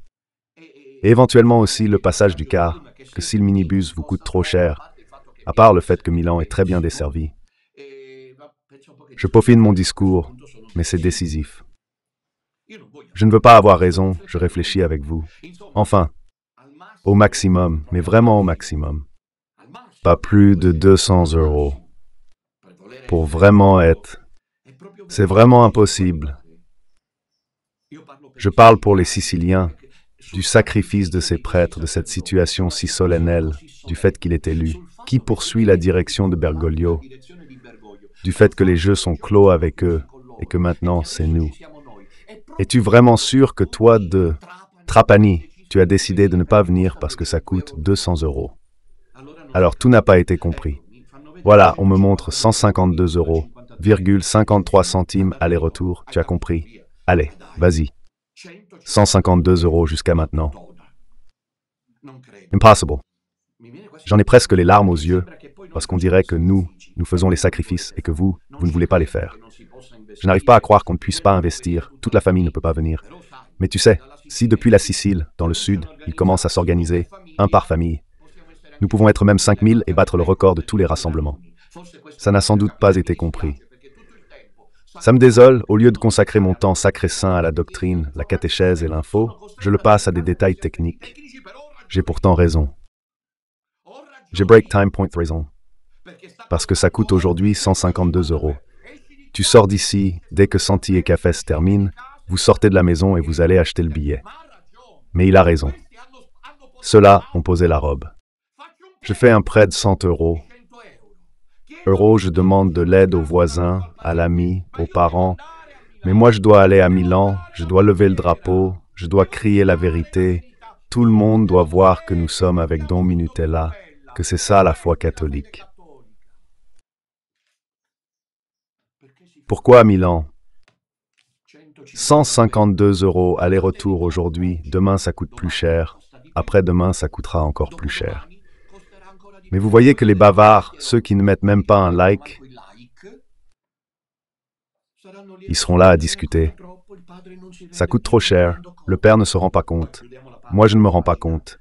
et éventuellement aussi le passage du car, que si le minibus vous coûte trop cher, à part le fait que Milan est très bien desservi. Je peaufine mon discours, mais c'est décisif. Je ne veux pas avoir raison, je réfléchis avec vous. Enfin, au maximum, mais vraiment au maximum. Pas plus de 200 €. Pour vraiment être. C'est vraiment impossible. Je parle pour les Siciliens, du sacrifice de ces prêtres, de cette situation si solennelle, du fait qu'il est élu, qui poursuit la direction de Bergoglio, du fait que les jeux sont clos avec eux et que maintenant c'est nous. Es-tu vraiment sûr que toi de Trapani, tu as décidé de ne pas venir parce que ça coûte 200 €? Alors tout n'a pas été compris. Voilà, on me montre 152 €,53 centimes aller-retour, tu as compris? Allez, vas-y. 152 € jusqu'à maintenant. Impossible. J'en ai presque les larmes aux yeux, parce qu'on dirait que nous faisons les sacrifices et que vous ne voulez pas les faire. Je n'arrive pas à croire qu'on ne puisse pas investir, toute la famille ne peut pas venir. Mais tu sais, si depuis la Sicile, dans le sud, ils commencent à s'organiser, un par famille, nous pouvons être même 5000 et battre le record de tous les rassemblements. Ça n'a sans doute pas été compris. Ça me désole, au lieu de consacrer mon temps sacré-saint à la doctrine, la catéchèse et l'info, je le passe à des détails techniques. J'ai pourtant raison. J'ai break time point raison. Parce que ça coûte aujourd'hui 152 €. Tu sors d'ici, dès que Santi et Café se terminent, vous sortez de la maison et vous allez acheter le billet. Mais il a raison. Ceux-là ont posé la robe. Je fais un prêt de 100 €. Je demande de l'aide aux voisins, à l'ami, aux parents. Mais moi, je dois aller à Milan, je dois lever le drapeau, je dois crier la vérité. Tout le monde doit voir que nous sommes avec Don Minutella, que c'est ça la foi catholique. Pourquoi à Milan? 152 € aller-retour aujourd'hui, demain ça coûte plus cher, après-demain ça coûtera encore plus cher. Mais vous voyez que les bavards, ceux qui ne mettent même pas un like, ils seront là à discuter. Ça coûte trop cher, le père ne se rend pas compte. Moi je ne me rends pas compte.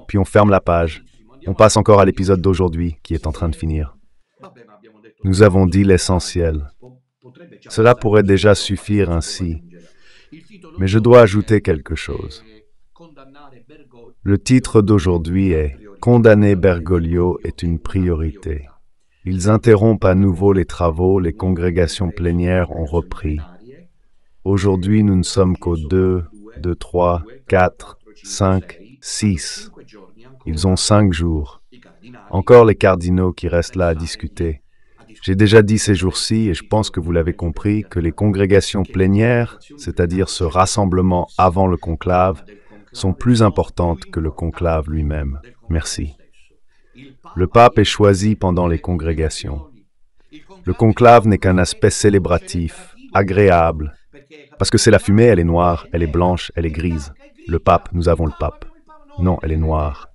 Puis on ferme la page. On passe encore à l'épisode d'aujourd'hui qui est en train de finir. Nous avons dit l'essentiel. Cela pourrait déjà suffire ainsi. Mais je dois ajouter quelque chose. Le titre d'aujourd'hui est « Condamner Bergoglio est une priorité ». Ils interrompent à nouveau les travaux, les congrégations plénières ont repris. Aujourd'hui, nous ne sommes qu'au 2, 3, 4, 5, 6. Ils ont 5 jours. Encore les cardinaux qui restent là à discuter. J'ai déjà dit ces jours-ci, et je pense que vous l'avez compris, que les congrégations plénières, c'est-à-dire ce rassemblement avant le conclave, sont plus importantes que le conclave lui-même. Merci. Le pape est choisi pendant les congrégations. Le conclave n'est qu'un aspect célébratif, agréable, parce que c'est la fumée, elle est noire, elle est blanche, elle est grise. Le pape, nous avons le pape. Non, elle est noire.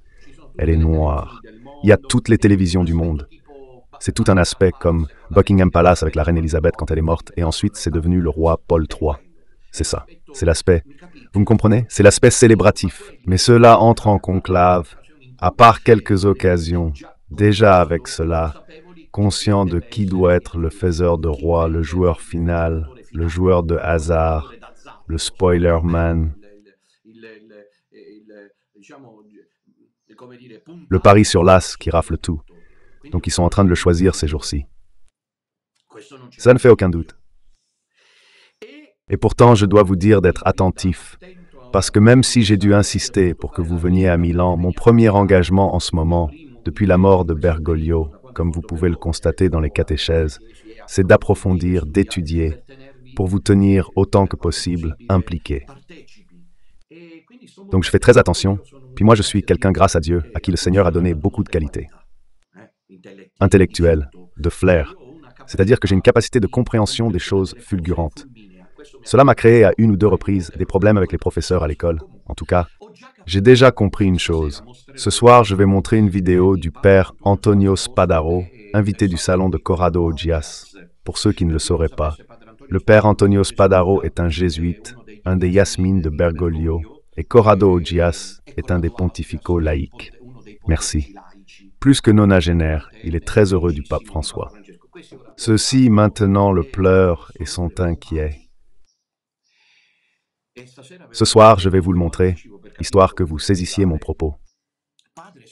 Elle est noire. Il y a toutes les télévisions du monde. C'est tout un aspect comme Buckingham Palace avec la reine Elisabeth quand elle est morte, et ensuite c'est devenu le roi Paul III. C'est ça, c'est l'aspect. Vous me comprenez? C'est l'aspect célébratif. Mais cela entre en conclave, à part quelques occasions, déjà avec cela, conscient de qui doit être le faiseur de roi, le joueur final, le joueur de hasard, le spoiler-man, le pari sur l'as qui rafle tout. Donc ils sont en train de le choisir ces jours-ci. Ça ne fait aucun doute. Et pourtant, je dois vous dire d'être attentif, parce que même si j'ai dû insister pour que vous veniez à Milan, mon premier engagement en ce moment, depuis la mort de Bergoglio, comme vous pouvez le constater dans les catéchèses, c'est d'approfondir, d'étudier, pour vous tenir autant que possible impliqué. Donc je fais très attention, puis moi je suis quelqu'un, grâce à Dieu, à qui le Seigneur a donné beaucoup de qualités. Intellectuel, de flair, c'est-à-dire que j'ai une capacité de compréhension des choses fulgurantes. Cela m'a créé à une ou deux reprises des problèmes avec les professeurs à l'école. En tout cas, j'ai déjà compris une chose. Ce soir, je vais montrer une vidéo du père Antonio Spadaro, invité du salon de Corrado Oggias. Pour ceux qui ne le sauraient pas, le père Antonio Spadaro est un jésuite, un des Yasmines de Bergoglio, et Corrado Oggias est un des pontificaux laïcs. Merci. Plus que nonagénaire, il est très heureux du pape François. Ceux-ci maintenant le pleurent et sont inquiets. Ce soir, je vais vous le montrer, histoire que vous saisissiez mon propos.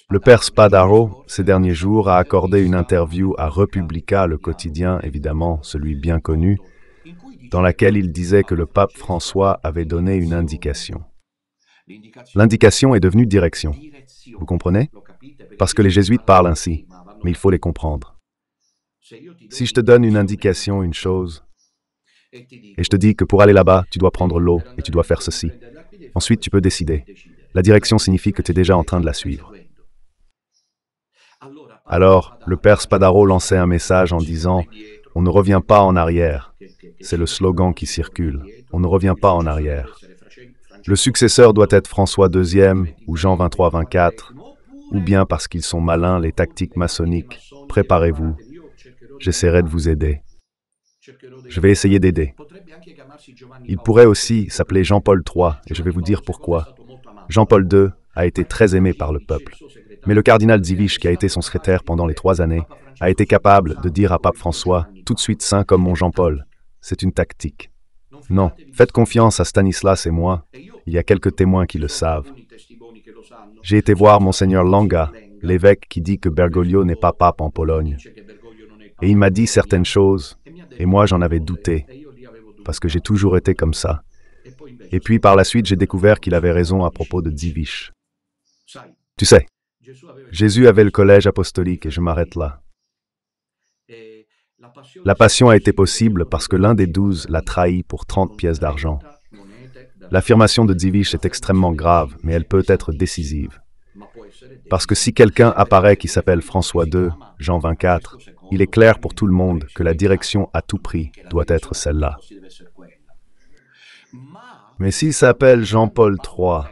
Le père Spadaro, ces derniers jours, a accordé une interview à Repubblica, le quotidien, évidemment, celui bien connu, dans laquelle il disait que le pape François avait donné une indication. L'indication est devenue direction. Vous comprenez? Parce que les jésuites parlent ainsi, mais il faut les comprendre. Si je te donne une indication, une chose, et je te dis que pour aller là-bas, tu dois prendre l'eau et tu dois faire ceci. Ensuite, tu peux décider. La direction signifie que tu es déjà en train de la suivre. Alors, le père Spadaro lançait un message en disant « On ne revient pas en arrière ». C'est le slogan qui circule. On ne revient pas en arrière. Le successeur doit être François II ou Jean 23-24, ou bien parce qu'ils sont malins, les tactiques maçonniques. Préparez-vous. J'essaierai de vous aider. Je vais essayer d'aider. Il pourrait aussi s'appeler Jean-Paul III, et je vais vous dire pourquoi. Jean-Paul II a été très aimé par le peuple. Mais le cardinal Dziwisz, qui a été son secrétaire pendant les 3 années, a été capable de dire à pape François, tout de suite saint comme mon Jean-Paul. C'est une tactique. Non, faites confiance à Stanislas et moi. Il y a quelques témoins qui le savent. J'ai été voir Monseigneur Langa, l'évêque qui dit que Bergoglio n'est pas pape en Pologne. Et il m'a dit certaines choses, et moi j'en avais douté, parce que j'ai toujours été comme ça. Et puis par la suite, j'ai découvert qu'il avait raison à propos de Dziwisz. Tu sais, Jésus avait le collège apostolique, et je m'arrête là. La passion a été possible parce que l'un des 12 l'a trahi pour 30 pièces d'argent. L'affirmation de Dziwisz est extrêmement grave, mais elle peut être décisive. Parce que si quelqu'un apparaît qui s'appelle François II, Jean 24, il est clair pour tout le monde que la direction à tout prix doit être celle-là. Mais s'il s'appelle Jean-Paul III,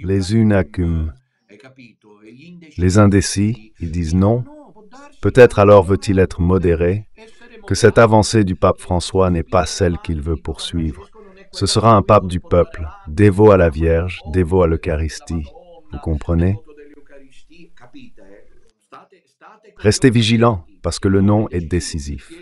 les unacum, les indécis, ils disent non. Peut-être alors veut-il être modéré, que cette avancée du pape François n'est pas celle qu'il veut poursuivre. Ce sera un pape du peuple, dévot à la Vierge, dévot à l'Eucharistie. Vous comprenez? Restez vigilants, parce que le nom est décisif.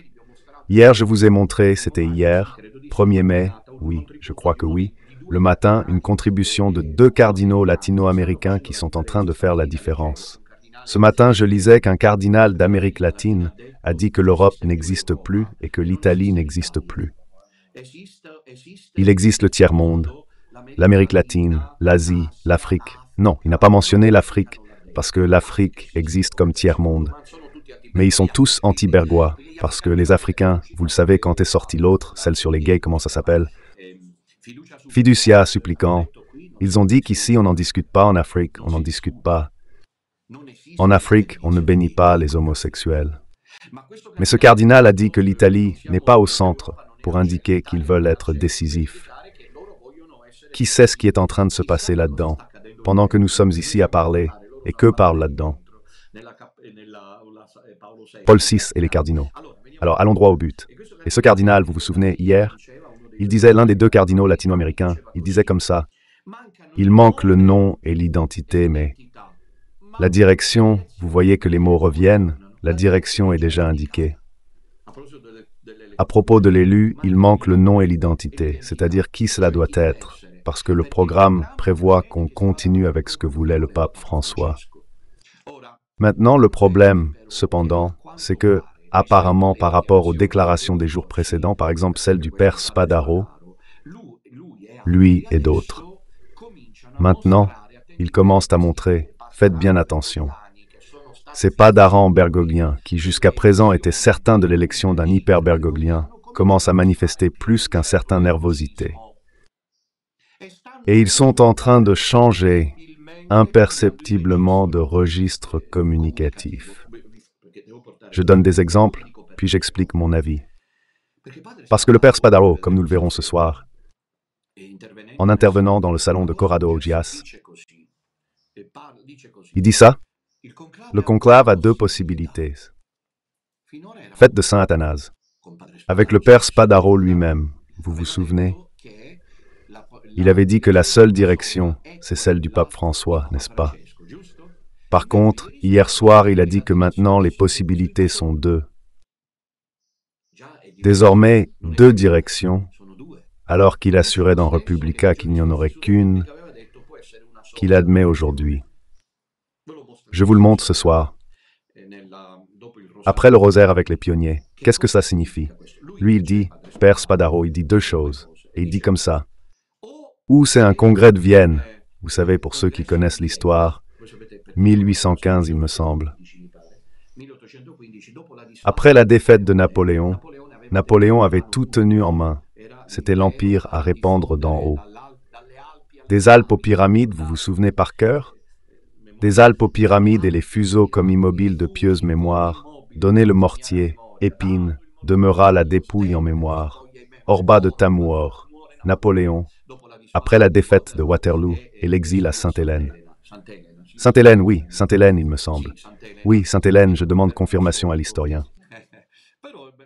Hier, je vous ai montré, c'était hier, 1er mai, oui, je crois que oui, le matin, une contribution de 2 cardinaux latino-américains qui sont en train de faire la différence. Ce matin, je lisais qu'un cardinal d'Amérique latine a dit que l'Europe n'existe plus et que l'Italie n'existe plus. Il existe le tiers-monde, l'Amérique latine, l'Asie, l'Afrique. Non, il n'a pas mentionné l'Afrique, parce que l'Afrique existe comme tiers-monde. Mais ils sont tous anti-bergois, parce que les Africains, vous le savez, quand est sorti l'autre, celle sur les gays, comment ça s'appelle? Fiducia, supplicant. Ils ont dit qu'ici, on n'en discute pas en Afrique, on n'en discute pas. En Afrique, on ne bénit pas les homosexuels. Mais ce cardinal a dit que l'Italie n'est pas au centre pour indiquer qu'ils veulent être décisifs. Qui sait ce qui est en train de se passer là-dedans, pendant que nous sommes ici à parler, et que parle là-dedans? Paul VI et les cardinaux. Alors, allons droit au but. Et ce cardinal, vous vous souvenez, hier, il disait, l'un des 2 cardinaux latino-américains, il disait comme ça, « Il manque le nom et l'identité, mais la direction, vous voyez que les mots reviennent, la direction est déjà indiquée. À propos de l'élu, il manque le nom et l'identité, c'est-à-dire qui cela doit être, parce que le programme prévoit qu'on continue avec ce que voulait le pape François. Maintenant, le problème, cependant, c'est que, apparemment par rapport aux déclarations des jours précédents, par exemple celle du père Spadaro, lui et d'autres, maintenant, ils commencent à montrer, faites bien attention. Ces padarans bergogliens, qui jusqu'à présent étaient certains de l'élection d'un hyper-bergoglien, commencent à manifester plus qu'un certain nervosité. Et ils sont en train de changer imperceptiblement de registre communicatif. Je donne des exemples, puis j'explique mon avis. Parce que le père Spadaro, comme nous le verrons ce soir, en intervenant dans le salon de Corrado Augias, il dit ça, le conclave a deux possibilités. Faites de Saint Athanase, avec le père Spadaro lui-même, vous vous souvenez? Il avait dit que la seule direction, c'est celle du pape François, n'est-ce pas? Par contre, hier soir, il a dit que maintenant les possibilités sont deux. Désormais, deux directions, alors qu'il assurait dans Republica qu'il n'y en aurait qu'une, qu'il admet aujourd'hui. Je vous le montre ce soir. Après le rosaire avec les pionniers, qu'est-ce que ça signifie? Lui, il dit, Père Spadaro, il dit deux choses, et il dit comme ça. Ou c'est un congrès de Vienne, vous savez, pour ceux qui connaissent l'histoire, 1815, il me semble. Après la défaite de Napoléon, Napoléon avait tout tenu en main. C'était l'empire à répandre d'en haut. Des Alpes aux pyramides, vous vous souvenez par cœur? Des Alpes aux pyramides et les fuseaux comme immobiles de pieuse mémoire, donnez le mortier, épine, demeura la dépouille en mémoire. Orba de Tamouor, Napoléon, après la défaite de Waterloo et l'exil à Sainte-Hélène. Sainte-Hélène, oui, Sainte-Hélène, il me semble. Oui, Sainte-Hélène, je demande confirmation à l'historien.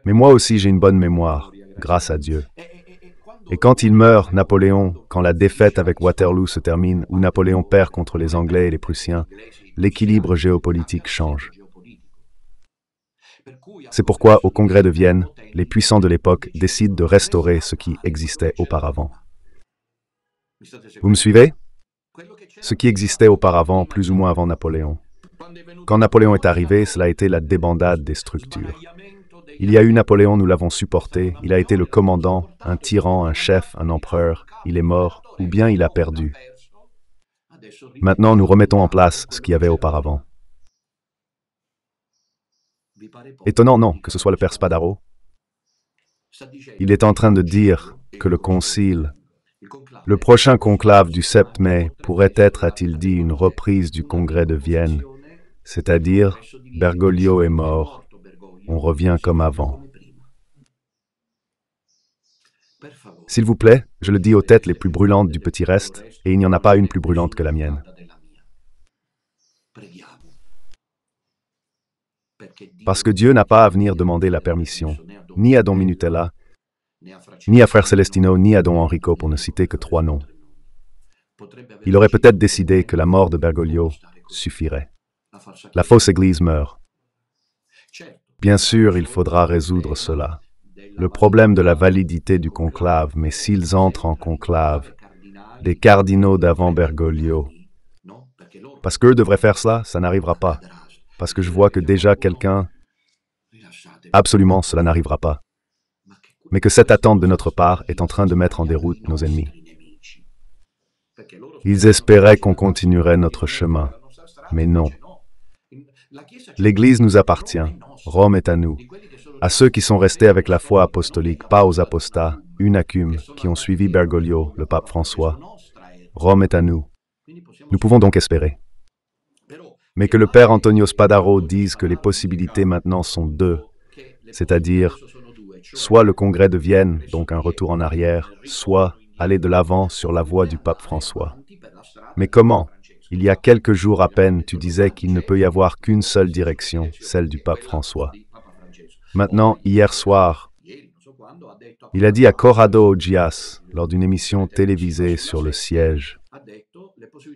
Mais moi aussi, j'ai une bonne mémoire, grâce à Dieu. Et quand il meurt, Napoléon, quand la défaite avec Waterloo se termine, où Napoléon perd contre les Anglais et les Prussiens, l'équilibre géopolitique change. C'est pourquoi, au Congrès de Vienne, les puissants de l'époque décident de restaurer ce qui existait auparavant. Vous me suivez? Ce qui existait auparavant, plus ou moins avant Napoléon. Quand Napoléon est arrivé, cela a été la débandade des structures. Il y a eu Napoléon, nous l'avons supporté, il a été le commandant, un tyran, un chef, un empereur, il est mort, ou bien il a perdu. Maintenant, nous remettons en place ce qu'il y avait auparavant. Étonnant, non, que ce soit le père Spadaro. Il est en train de dire que le concile, le prochain conclave du 7 mai, pourrait être, a-t-il dit, une reprise du congrès de Vienne, c'est-à-dire Bergoglio est mort, on revient comme avant. S'il vous plaît, je le dis aux têtes les plus brûlantes du petit reste, et il n'y en a pas une plus brûlante que la mienne. Parce que Dieu n'a pas à venir demander la permission, ni à Don Minutella, ni à Frère Celestino, ni à Don Enrico, pour ne citer que trois noms. Il aurait peut-être décidé que la mort de Bergoglio suffirait. La fausse Église meurt. Bien sûr, il faudra résoudre cela. Le problème de la validité du conclave, mais s'ils entrent en conclave, des cardinaux d'avant Bergoglio, parce qu'eux devraient faire cela, ça n'arrivera pas. Parce que je vois que déjà quelqu'un... Absolument, cela n'arrivera pas. Mais que cette attente de notre part est en train de mettre en déroute nos ennemis. Ils espéraient qu'on continuerait notre chemin, mais non. L'Église nous appartient, Rome est à nous. À ceux qui sont restés avec la foi apostolique, pas aux apostats, unacumes, qui ont suivi Bergoglio, le pape François. Rome est à nous. Nous pouvons donc espérer. Mais que le père Antonio Spadaro dise que les possibilités maintenant sont deux, c'est-à-dire soit le congrès de Vienne, donc un retour en arrière, soit aller de l'avant sur la voie du pape François. Mais comment? Il y a quelques jours à peine, tu disais qu'il ne peut y avoir qu'une seule direction, celle du pape François. Maintenant, hier soir, il a dit à Corrado Augias, lors d'une émission télévisée sur le siège,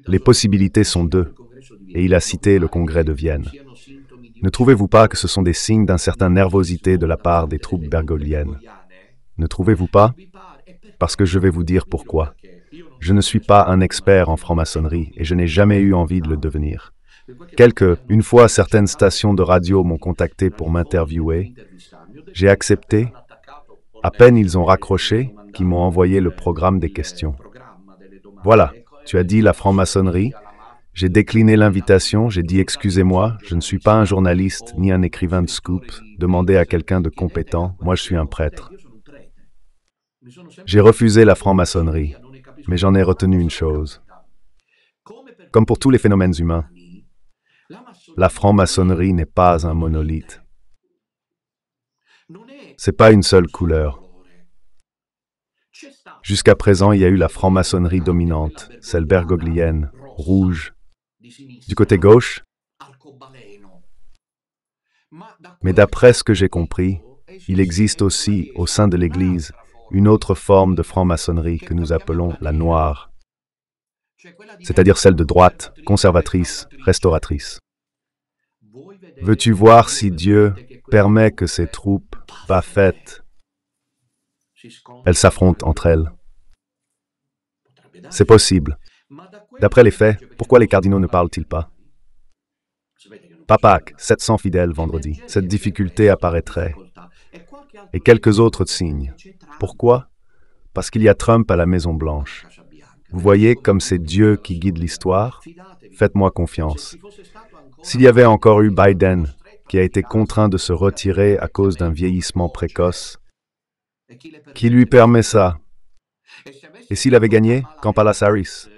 les possibilités sont deux, et il a cité le congrès de Vienne. Ne trouvez-vous pas que ce sont des signes d'une certaine nervosité de la part des troupes bergogliennes? Ne trouvez-vous pas? Parce que je vais vous dire pourquoi. Je ne suis pas un expert en franc-maçonnerie et je n'ai jamais eu envie de le devenir. Une fois, certaines stations de radio m'ont contacté pour m'interviewer. J'ai accepté. À peine ils ont raccroché, qu'ils m'ont envoyé le programme des questions. Voilà, tu as dit la franc-maçonnerie. J'ai décliné l'invitation, j'ai dit « Excusez-moi, je ne suis pas un journaliste ni un écrivain de scoop, demandez à quelqu'un de compétent, moi je suis un prêtre. » J'ai refusé la franc-maçonnerie, mais j'en ai retenu une chose. Comme pour tous les phénomènes humains, la franc-maçonnerie n'est pas un monolithe. C'est pas une seule couleur. Jusqu'à présent, il y a eu la franc-maçonnerie dominante, celle bergoglienne, rouge. Du côté gauche, mais d'après ce que j'ai compris, il existe aussi, au sein de l'Église, une autre forme de franc-maçonnerie que nous appelons la noire, c'est-à-dire celle de droite, conservatrice, restauratrice. Veux-tu voir si Dieu permet que ces troupes bas faites, elles s'affrontent entre elles? C'est possible. D'après les faits, pourquoi les cardinaux ne parlent-ils pas? Pâques, 700 fidèles vendredi. Cette difficulté apparaîtrait. Et quelques autres signes. Pourquoi? Parce qu'il y a Trump à la Maison-Blanche. Vous voyez comme c'est Dieu qui guide l'histoire? Faites-moi confiance. S'il y avait encore eu Biden, qui a été contraint de se retirer à cause d'un vieillissement précoce, qui lui permet ça? Et s'il avait gagné, Kamala Harris?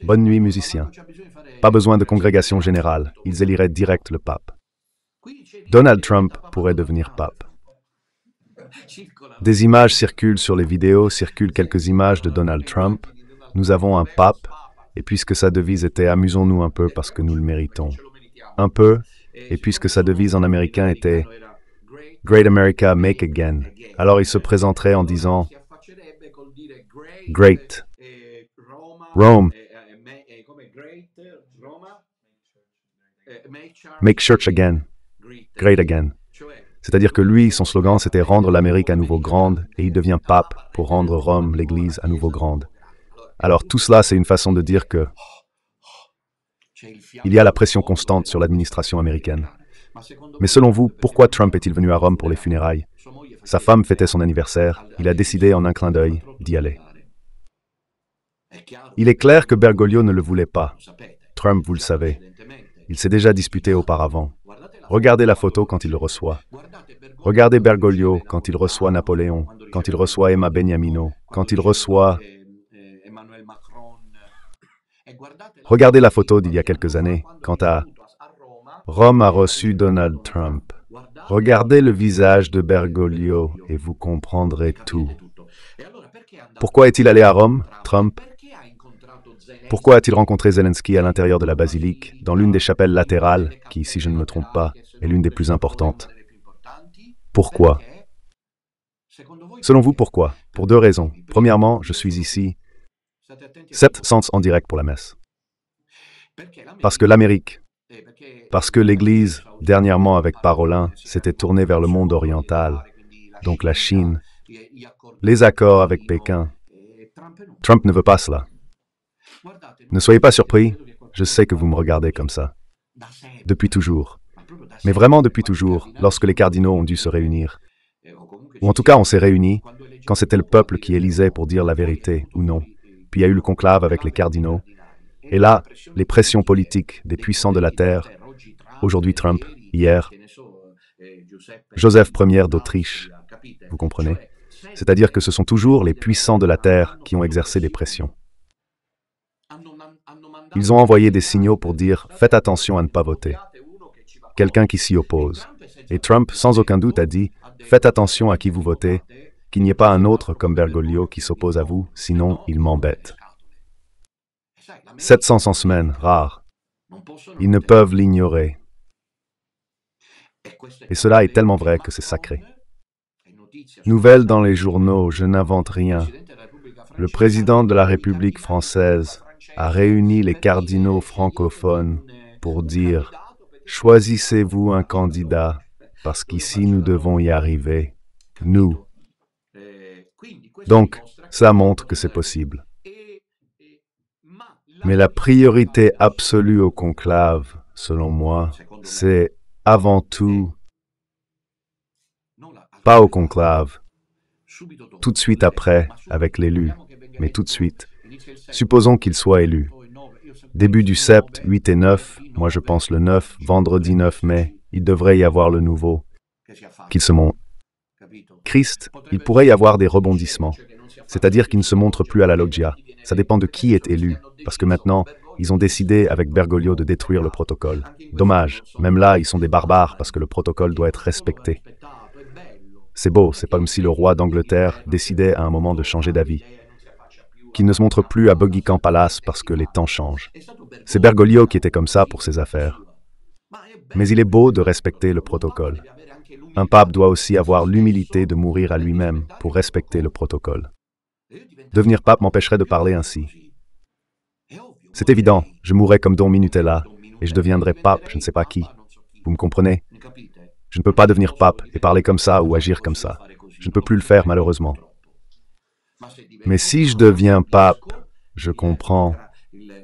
Bonne nuit, musiciens. Pas besoin de congrégation générale, ils éliraient direct le pape. Donald Trump pourrait devenir pape. Des images circulent sur les vidéos, circulent quelques images de Donald Trump. Nous avons un pape, et puisque sa devise était « Amusons-nous un peu parce que nous le méritons ». Un peu, et puisque sa devise en américain était « Great America, make again », alors il se présenterait en disant « Great Rome, make church again, great again ». C'est-à-dire que lui, son slogan, c'était « Rendre l'Amérique à nouveau grande » et il devient pape pour rendre Rome, l'Église, à nouveau grande. Alors tout cela, c'est une façon de dire que il y a la pression constante sur l'administration américaine. Mais selon vous, pourquoi Trump est-il venu à Rome pour les funérailles? Sa femme fêtait son anniversaire, il a décidé en un clin d'œil d'y aller. Il est clair que Bergoglio ne le voulait pas. Trump, vous le savez. Il s'est déjà disputé auparavant. Regardez la photo quand il le reçoit. Regardez Bergoglio quand il reçoit Napoléon, quand il reçoit Emma Beniamino, quand il reçoit... Regardez la photo d'il y a quelques années, quand à Rome a reçu Donald Trump. Regardez le visage de Bergoglio et vous comprendrez tout. Pourquoi est-il allé à Rome, Trump? Pourquoi a-t-il rencontré Zelensky à l'intérieur de la basilique, dans l'une des chapelles latérales, qui, si je ne me trompe pas, est l'une des plus importantes? Pourquoi? Selon vous, pourquoi? Pour deux raisons. Premièrement, je suis ici. 7 sens en direct pour la messe. Parce que l'Amérique, parce que l'Église, dernièrement avec Parolin, s'était tournée vers le monde oriental, donc la Chine, les accords avec Pékin. Trump ne veut pas cela. Ne soyez pas surpris, je sais que vous me regardez comme ça. Depuis toujours. Mais vraiment depuis toujours, lorsque les cardinaux ont dû se réunir. Ou en tout cas, on s'est réunis quand c'était le peuple qui élisait pour dire la vérité ou non. Puis il y a eu le conclave avec les cardinaux. Et là, les pressions politiques des puissants de la terre, aujourd'hui Trump, hier, Joseph Ier d'Autriche, vous comprenez? C'est-à-dire que ce sont toujours les puissants de la terre qui ont exercé des pressions. Ils ont envoyé des signaux pour dire « Faites attention à ne pas voter ». Quelqu'un qui s'y oppose. Et Trump, sans aucun doute, a dit « Faites attention à qui vous votez, qu'il n'y ait pas un autre comme Bergoglio qui s'oppose à vous, sinon il m'embête. » 700 en semaine, rare. Ils ne peuvent l'ignorer. Et cela est tellement vrai que c'est sacré. Nouvelle dans les journaux, je n'invente rien. Le président de la République française a réuni les cardinaux francophones pour dire « Choisissez-vous un candidat, parce qu'ici nous devons y arriver, nous. » Donc, ça montre que c'est possible. Mais la priorité absolue au conclave, selon moi, c'est avant tout, pas au conclave, tout de suite après, avec l'élu, mais tout de suite. Supposons qu'il soit élu. Début du sept, 8 et 9, moi je pense le 9, vendredi 9 mai, il devrait y avoir le nouveau, qu'il se montre. Christ, il pourrait y avoir des rebondissements, c'est-à-dire qu'il ne se montre plus à la loggia. Ça dépend de qui est élu, parce que maintenant, ils ont décidé avec Bergoglio de détruire le protocole. Dommage, même là, ils sont des barbares parce que le protocole doit être respecté. C'est beau, c'est pas comme si le roi d'Angleterre décidait à un moment de changer d'avis, qu'il ne se montre plus à Buckingham Palace parce que les temps changent. C'est Bergoglio qui était comme ça pour ses affaires. Mais il est beau de respecter le protocole. Un pape doit aussi avoir l'humilité de mourir à lui-même pour respecter le protocole. Devenir pape m'empêcherait de parler ainsi. C'est évident, je mourrais comme Don Minutella et je deviendrais pape, je ne sais pas qui. Vous me comprenez? Je ne peux pas devenir pape et parler comme ça ou agir comme ça. Je ne peux plus le faire, malheureusement. Mais si je deviens pape, je comprends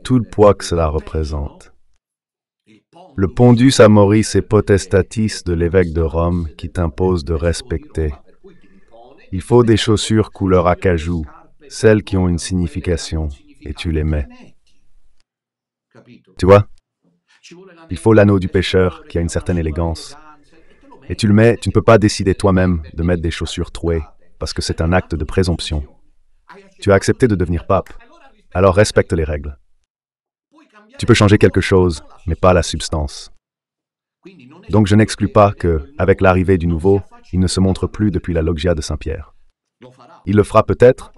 tout le poids que cela représente. Le pondus amoris et potestatis de l'évêque de Rome qui t'impose de respecter. Il faut des chaussures couleur acajou, celles qui ont une signification, et tu les mets. Tu vois? Il faut l'anneau du pêcheur qui a une certaine élégance. Et tu le mets, tu ne peux pas décider toi-même de mettre des chaussures trouées, parce que c'est un acte de présomption. Tu as accepté de devenir pape, alors respecte les règles. Tu peux changer quelque chose, mais pas la substance. Donc je n'exclus pas que, avec l'arrivée du nouveau, il ne se montre plus depuis la loggia de Saint-Pierre. Il le fera peut-être,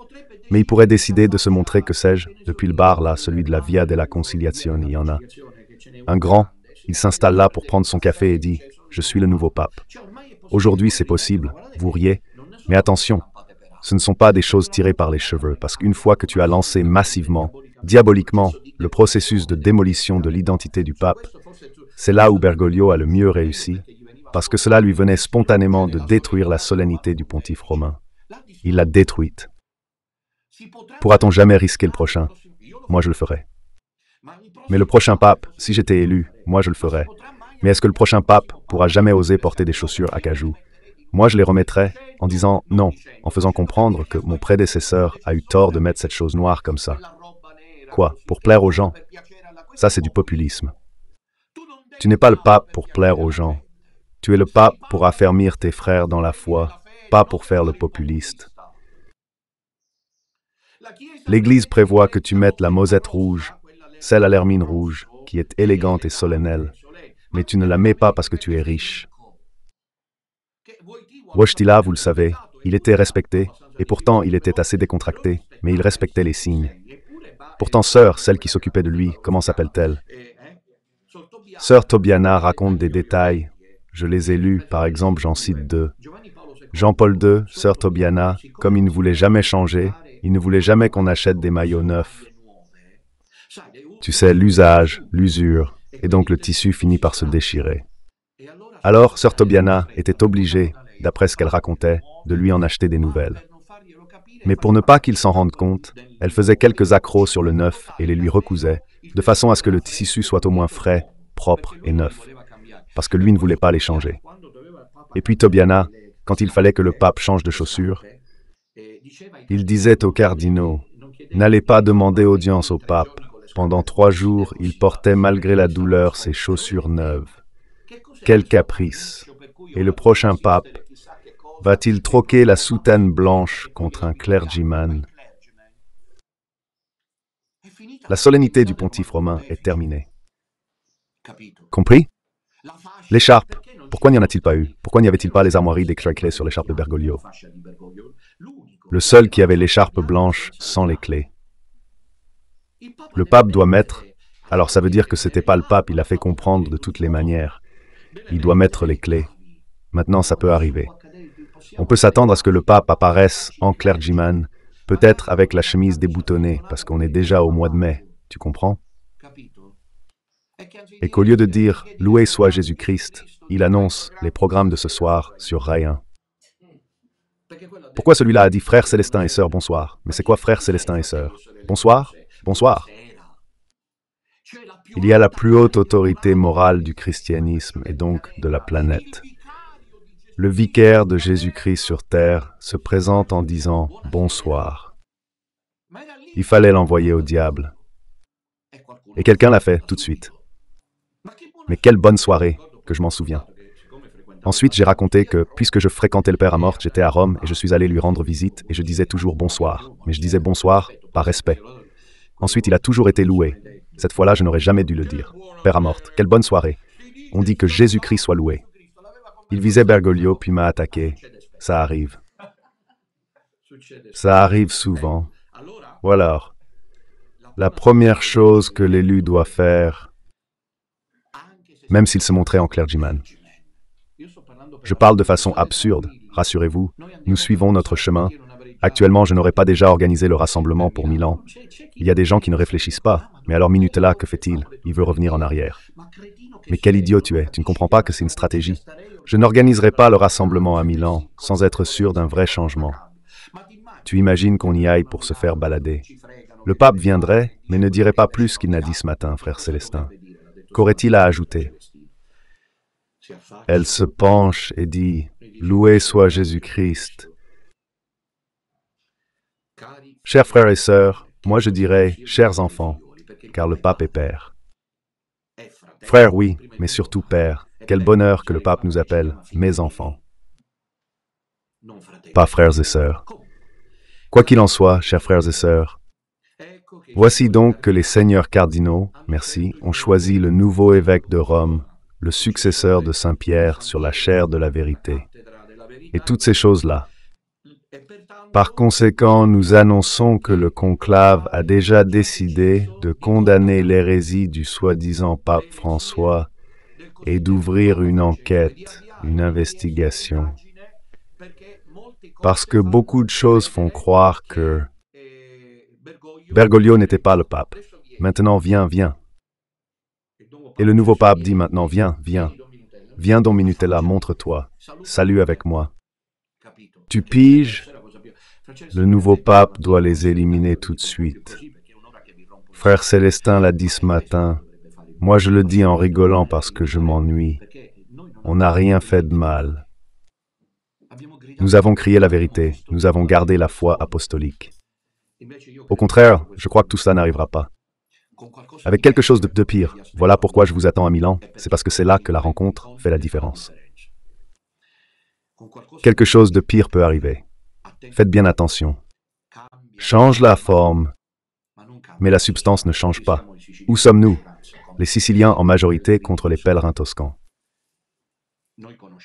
mais il pourrait décider de se montrer, que sais-je, depuis le bar là, celui de la Via della Conciliazione, il y en a. Un grand, il s'installe là pour prendre son café et dit « Je suis le nouveau pape ». Aujourd'hui c'est possible, vous riez, mais attention, ce ne sont pas des choses tirées par les cheveux, parce qu'une fois que tu as lancé massivement, diaboliquement, le processus de démolition de l'identité du pape, c'est là où Bergoglio a le mieux réussi, parce que cela lui venait spontanément de détruire la solennité du pontife romain. Il l'a détruite. Pourra-t-on jamais risquer le prochain? Moi je le ferai. Mais le prochain pape, si j'étais élu, moi je le ferais. Mais est-ce que le prochain pape pourra jamais oser porter des chaussures acajou? Moi je les remettrais en disant non, en faisant comprendre que mon prédécesseur a eu tort de mettre cette chose noire comme ça. Quoi? Pour plaire aux gens? Ça c'est du populisme. Tu n'es pas le pape pour plaire aux gens. Tu es le pape pour affermir tes frères dans la foi, pas pour faire le populiste. L'Église prévoit que tu mettes la mosette rouge, celle à l'hermine rouge, qui est élégante et solennelle, mais tu ne la mets pas parce que tu es riche. Wojtyla, vous le savez, il était respecté, et pourtant il était assez décontracté, mais il respectait les signes. Pourtant, Sœur, celle qui s'occupait de lui, comment s'appelle-t-elle? Sœur Tobiana raconte des détails. Je les ai lus, par exemple, j'en cite deux. Jean-Paul II, Sœur Tobiana, comme il ne voulait jamais changer, il ne voulait jamais qu'on achète des maillots neufs. Tu sais, l'usage, l'usure, et donc le tissu finit par se déchirer. Alors, Sœur Tobiana était obligée, d'après ce qu'elle racontait, de lui en acheter des nouvelles. Mais pour ne pas qu'il s'en rende compte, elle faisait quelques accros sur le neuf et les lui recousait, de façon à ce que le tissu soit au moins frais, propre et neuf, parce que lui ne voulait pas les changer. Et puis Tobiana, quand il fallait que le pape change de chaussures, il disait aux cardinaux, « N'allez pas demander audience au pape. Pendant 3 jours, il portait malgré la douleur ses chaussures neuves. Quel caprice! Et le prochain pape, va-t-il troquer la soutane blanche contre un clergyman? » La solennité du pontife romain est terminée. Compris? L'écharpe. Pourquoi n'y en a-t-il pas eu? Pourquoi n'y avait-il pas les armoiries des clés sur l'écharpe de Bergoglio? Le seul qui avait l'écharpe blanche sans les clés. Le pape doit mettre... Alors ça veut dire que c'était pas le pape, il a fait comprendre de toutes les manières. Il doit mettre les clés. Maintenant, ça peut arriver. On peut s'attendre à ce que le pape apparaisse en clergyman, peut-être avec la chemise déboutonnée, parce qu'on est déjà au mois de mai, tu comprends? Et qu'au lieu de dire « Loué soit Jésus-Christ », il annonce les programmes de ce soir sur Rai 1. Pourquoi celui-là a dit « Frères Célestins et Sœurs, bonsoir ». Mais c'est quoi Frères Célestins et Sœurs? Bonsoir? Bonsoir. Il y a la plus haute autorité morale du christianisme et donc de la planète. Le vicaire de Jésus-Christ sur terre se présente en disant « Bonsoir ». Il fallait l'envoyer au diable. Et quelqu'un l'a fait tout de suite. Mais quelle bonne soirée, que je m'en souviens. Ensuite, j'ai raconté que, puisque je fréquentais le Père Amorth, j'étais à Rome et je suis allé lui rendre visite et je disais toujours bonsoir. Mais je disais bonsoir par respect. Ensuite, il a toujours été loué. Cette fois-là, je n'aurais jamais dû le dire. Père Amorth, quelle bonne soirée. On dit que Jésus-Christ soit loué. Il visait Bergoglio puis m'a attaqué. Ça arrive. Ça arrive souvent. Ou alors, la première chose que l'élu doit faire, même s'il se montrait en clergyman. Je parle de façon absurde, rassurez-vous, nous suivons notre chemin. Actuellement, je n'aurais pas déjà organisé le rassemblement pour Milan. Il y a des gens qui ne réfléchissent pas, mais alors Minutella, que fait-il? Il veut revenir en arrière. Mais quel idiot tu es, tu ne comprends pas que c'est une stratégie. Je n'organiserai pas le rassemblement à Milan sans être sûr d'un vrai changement. Tu imagines qu'on y aille pour se faire balader. Le pape viendrait, mais ne dirait pas plus qu'il n'a dit ce matin, frère Célestin. Qu'aurait-il à ajouter? Elle se penche et dit « Loué soit Jésus-Christ ». Chers frères et sœurs, moi je dirais « chers enfants », car le pape est père. Frères, oui, mais surtout père. Quel bonheur que le pape nous appelle « mes enfants ». Pas frères et sœurs. Quoi qu'il en soit, chers frères et sœurs, voici donc que les seigneurs cardinaux, merci, ont choisi le nouveau évêque de Rome, le successeur de Saint-Pierre sur la chaire de la vérité. Et toutes ces choses-là. Par conséquent, nous annonçons que le conclave a déjà décidé de condamner l'hérésie du soi-disant pape François et d'ouvrir une enquête, une investigation. Parce que beaucoup de choses font croire que Bergoglio n'était pas le pape. Maintenant, viens, viens. Et le nouveau pape dit maintenant, viens, viens. Viens donc Minutella, montre-toi. Salut avec moi. Tu piges? Le nouveau pape doit les éliminer tout de suite. Frère Célestin l'a dit ce matin. Moi, je le dis en rigolant parce que je m'ennuie. On n'a rien fait de mal. Nous avons crié la vérité. Nous avons gardé la foi apostolique. Au contraire, je crois que tout cela n'arrivera pas. Avec quelque chose de pire. Voilà pourquoi je vous attends à Milan. C'est parce que c'est là que la rencontre fait la différence. Quelque chose de pire peut arriver. Faites bien attention. Change la forme, mais la substance ne change pas. Où sommes-nous? Les Siciliens en majorité contre les pèlerins toscans.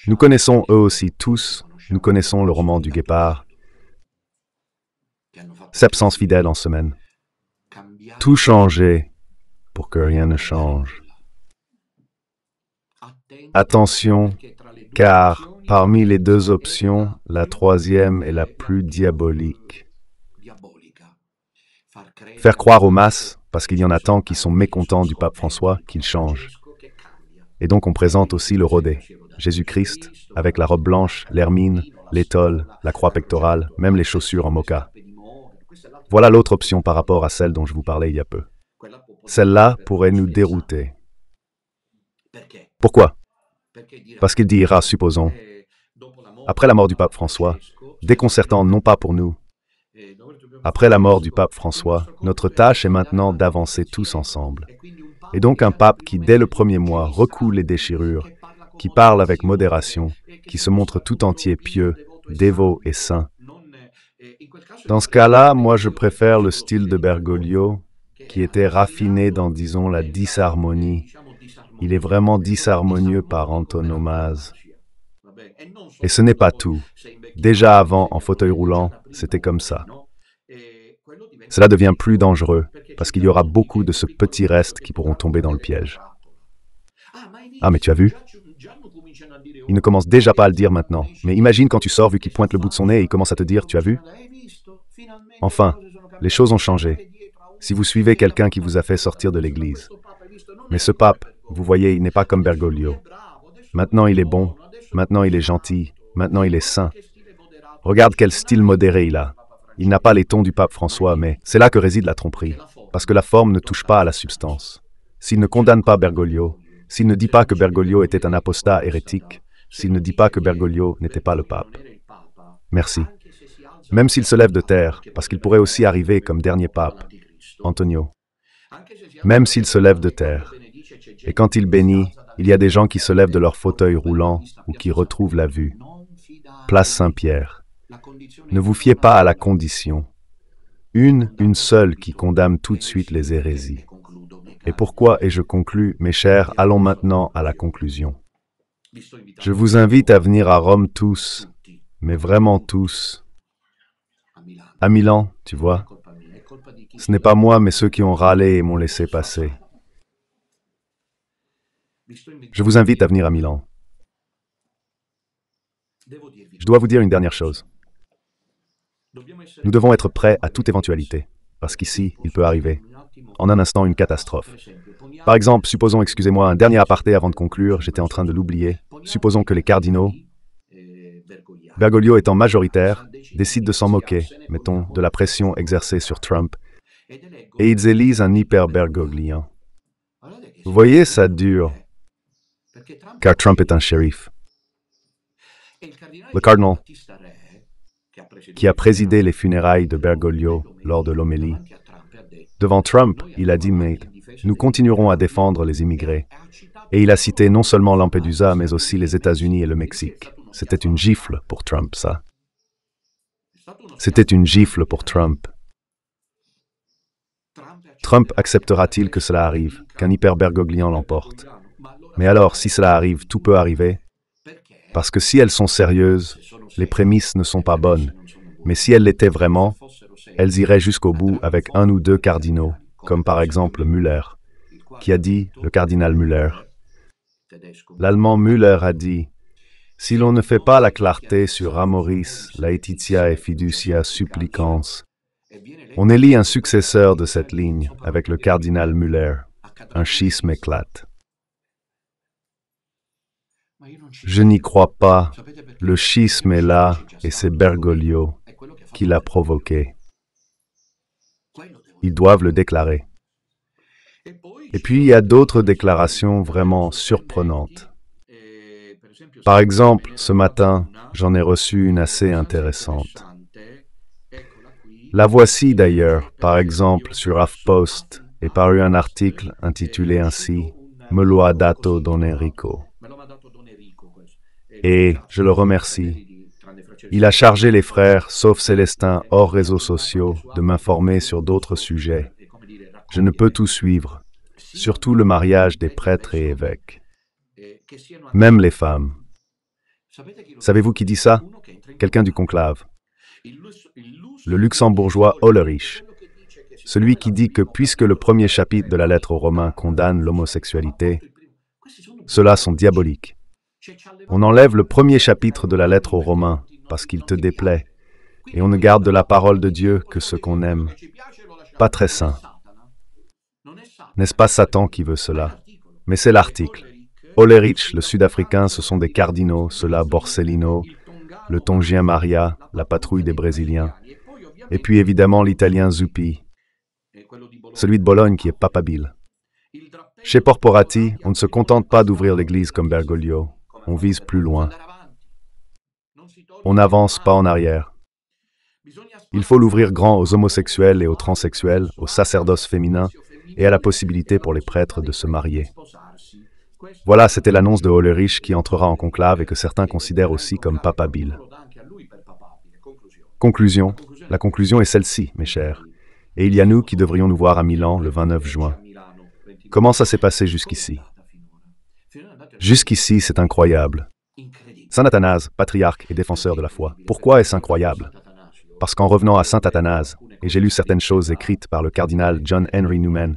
Nous connaissons eux aussi tous, nous connaissons le roman du Guépard. 700 fidèles en semaine. Tout changer pour que rien ne change. Attention, car parmi les deux options, la troisième est la plus diabolique. Faire croire aux masses, parce qu'il y en a tant qui sont mécontents du pape François, qu'il change. Et donc on présente aussi le rodé, Jésus-Christ, avec la robe blanche, l'hermine, l'étole, la croix pectorale, même les chaussures en moka. Voilà l'autre option par rapport à celle dont je vous parlais il y a peu. Celle-là pourrait nous dérouter. Pourquoi? Parce qu'il dira, supposons, après la mort du pape François, déconcertant non pas pour nous, après la mort du pape François, notre tâche est maintenant d'avancer tous ensemble. Et donc un pape qui, dès le premier mois, recoue les déchirures, qui parle avec modération, qui se montre tout entier pieux, dévot et saint. Dans ce cas-là, moi je préfère le style de Bergoglio, qui était raffiné dans, disons, la disharmonie. Il est vraiment disharmonieux par antonomase. Et ce n'est pas tout. Déjà avant, en fauteuil roulant, c'était comme ça. Cela devient plus dangereux, parce qu'il y aura beaucoup de ce petit reste qui pourront tomber dans le piège. Ah, mais tu as vu? Il ne commence déjà pas à le dire maintenant. Mais imagine quand tu sors, vu qu'il pointe le bout de son nez et il commence à te dire « Tu as vu ?» Enfin, les choses ont changé. Si vous suivez quelqu'un qui vous a fait sortir de l'église. Mais ce pape, vous voyez, il n'est pas comme Bergoglio. Maintenant, il est bon. Maintenant, il est gentil. Maintenant, il est saint. Regarde quel style modéré il a. Il n'a pas les tons du pape François, mais c'est là que réside la tromperie. Parce que la forme ne touche pas à la substance. S'il ne condamne pas Bergoglio, s'il ne dit pas que Bergoglio était un apostat hérétique, s'il ne dit pas que Bergoglio n'était pas le pape. Merci. Même s'il se lève de terre, parce qu'il pourrait aussi arriver comme dernier pape, Antonio. Même s'il se lève de terre. Et quand il bénit, il y a des gens qui se lèvent de leur fauteuil roulant ou qui retrouvent la vue. Place Saint-Pierre. Ne vous fiez pas à la condition. Une seule qui condamne tout de suite les hérésies. Et pourquoi, et je conclus, mes chers, allons maintenant à la conclusion. Je vous invite à venir à Rome tous, mais vraiment tous. À Milan, tu vois, ce n'est pas moi, mais ceux qui ont râlé et m'ont laissé passer. Je vous invite à venir à Milan. Je dois vous dire une dernière chose. Nous devons être prêts à toute éventualité, parce qu'ici, il peut arriver, en un instant, une catastrophe. Par exemple, supposons, excusez-moi, un dernier aparté avant de conclure, j'étais en train de l'oublier. Supposons que les cardinaux, Bergoglio étant majoritaire, décident de s'en moquer, mettons, de la pression exercée sur Trump, et ils élisent un hyper-bergoglien. Vous voyez, ça dure, car Trump est un shérif. Le cardinal qui a présidé les funérailles de Bergoglio lors de l'homélie, devant Trump, il a dit « Mais nous continuerons à défendre les immigrés ». Et il a cité non seulement Lampedusa, mais aussi les États-Unis et le Mexique. C'était une gifle pour Trump, ça. C'était une gifle pour Trump. Trump acceptera-t-il que cela arrive, qu'un hyper-bergoglien l'emporte? Mais alors, si cela arrive, tout peut arriver. Parce que si elles sont sérieuses, les prémices ne sont pas bonnes. Mais si elles l'étaient vraiment, elles iraient jusqu'au bout avec un ou deux cardinaux, comme par exemple Müller, qui a dit, le cardinal Müller. L'allemand Müller a dit, « Si l'on ne fait pas la clarté sur Amoris, Laetitia et Fiducia supplicans, on élit un successeur de cette ligne avec le cardinal Müller. Un schisme éclate. » Je n'y crois pas. Le schisme est là et c'est Bergoglio qui l'a provoqué. Ils doivent le déclarer. Et puis, il y a d'autres déclarations vraiment surprenantes. Par exemple, ce matin, j'en ai reçu une assez intéressante. La voici d'ailleurs, par exemple, sur HuffPost, est paru un article intitulé ainsi « Me lo ha dato Don Enrico ». Et je le remercie. Il a chargé les frères, sauf Célestin, hors réseaux sociaux, de m'informer sur d'autres sujets. Je ne peux tout suivre, surtout le mariage des prêtres et évêques. Même les femmes. Savez-vous qui dit ça? Quelqu'un du conclave. Le luxembourgeois Hollerich. Celui qui dit que puisque le premier chapitre de la lettre aux Romains condamne l'homosexualité, ceux-là sont diaboliques. On enlève le premier chapitre de la lettre aux Romains parce qu'il te déplaît, et on ne garde de la parole de Dieu que ce qu'on aime. Pas très sain. N'est-ce pas Satan qui veut cela? Mais c'est l'article. Hollerich, le Sud-Africain, ce sont des cardinaux, ceux-là Borsellino, le Tongien Maria, la patrouille des Brésiliens, et puis évidemment l'Italien Zuppi, celui de Bologne qui est papabile. Chez Porporati, on ne se contente pas d'ouvrir l'église comme Bergoglio, on vise plus loin. On n'avance pas en arrière. Il faut l'ouvrir grand aux homosexuels et aux transsexuels, au sacerdoce féminin et à la possibilité pour les prêtres de se marier. Voilà, c'était l'annonce de Hollerich qui entrera en conclave et que certains considèrent aussi comme papabile. Conclusion. La conclusion est celle-ci, mes chers. Et il y a nous qui devrions nous voir à Milan le 29 juin. Comment ça s'est passé jusqu'ici? Jusqu'ici, c'est incroyable. Saint Athanase, patriarche et défenseur de la foi. Pourquoi est-ce incroyable? Parce qu'en revenant à Saint Athanase, et j'ai lu certaines choses écrites par le cardinal John Henry Newman,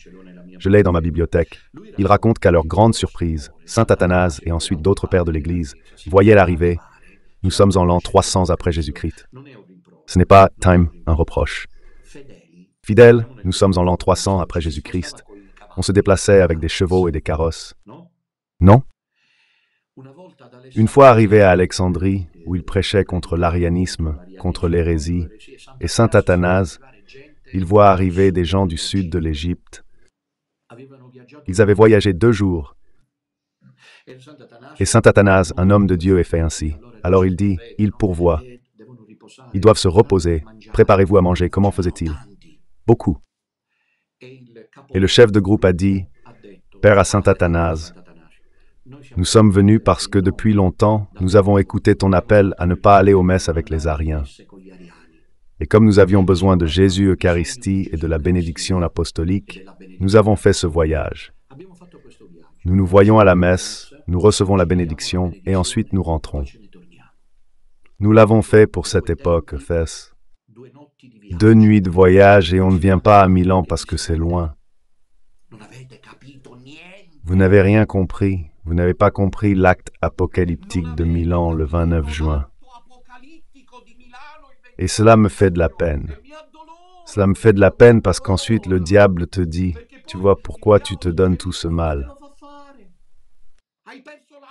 je l'ai dans ma bibliothèque, il raconte qu'à leur grande surprise, Saint Athanase et ensuite d'autres pères de l'Église voyaient l'arrivée. Nous sommes en l'an 300 après Jésus-Christ. Ce n'est pas, time, un reproche. Fidèles, nous sommes en l'an 300 après Jésus-Christ. On se déplaçait avec des chevaux et des carrosses. Non? Une fois arrivé à Alexandrie, où il prêchait contre l'arianisme, contre l'hérésie, et Saint Athanase, il voit arriver des gens du sud de l'Égypte. Ils avaient voyagé 2 jours. Et Saint Athanase, un homme de Dieu, est fait ainsi. Alors il dit, il pourvoit. Ils doivent se reposer. Préparez-vous à manger. Comment faisait-il? Beaucoup. Et le chef de groupe a dit, Père à Saint Athanase, nous sommes venus parce que depuis longtemps, nous avons écouté ton appel à ne pas aller aux messes avec les Ariens. Et comme nous avions besoin de Jésus Eucharistie et de la bénédiction apostolique, nous avons fait ce voyage. Nous nous voyons à la messe, nous recevons la bénédiction et ensuite nous rentrons. Nous l'avons fait pour cette époque, Fès. 2 nuits de voyage et on ne vient pas à Milan parce que c'est loin. Vous n'avez rien compris. Vous n'avez pas compris l'acte apocalyptique de Milan le 29 juin. Et cela me fait de la peine. Cela me fait de la peine parce qu'ensuite le diable te dit, tu vois pourquoi tu te donnes tout ce mal.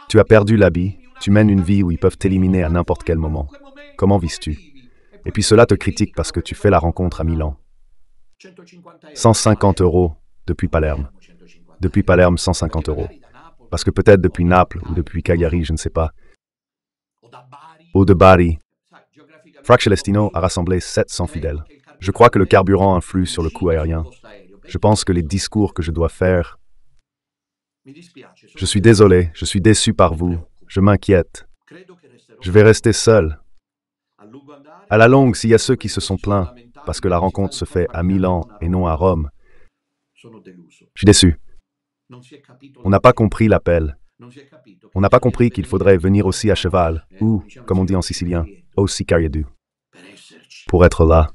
Tu as perdu l'habit, tu mènes une vie où ils peuvent t'éliminer à n'importe quel moment. Comment vis-tu? Et puis cela te critique parce que tu fais la rencontre à Milan. 150 € depuis Palerme. Depuis Palerme, 150 €. Parce que peut-être depuis Naples ou depuis Cagliari, je ne sais pas. Ou de Bari. Frac Celestino a rassemblé 700 fidèles. Je crois que le carburant influe sur le coût aérien. Je pense que les discours que je dois faire... Je suis désolé, je suis déçu par vous, je m'inquiète. Je vais rester seul. À la longue, s'il y a ceux qui se sont plaints, parce que la rencontre se fait à Milan et non à Rome, je suis déçu. On n'a pas compris l'appel. On n'a pas compris qu'il faudrait venir aussi à cheval, ou, comme on dit en sicilien, aussi carriadu, pour être là.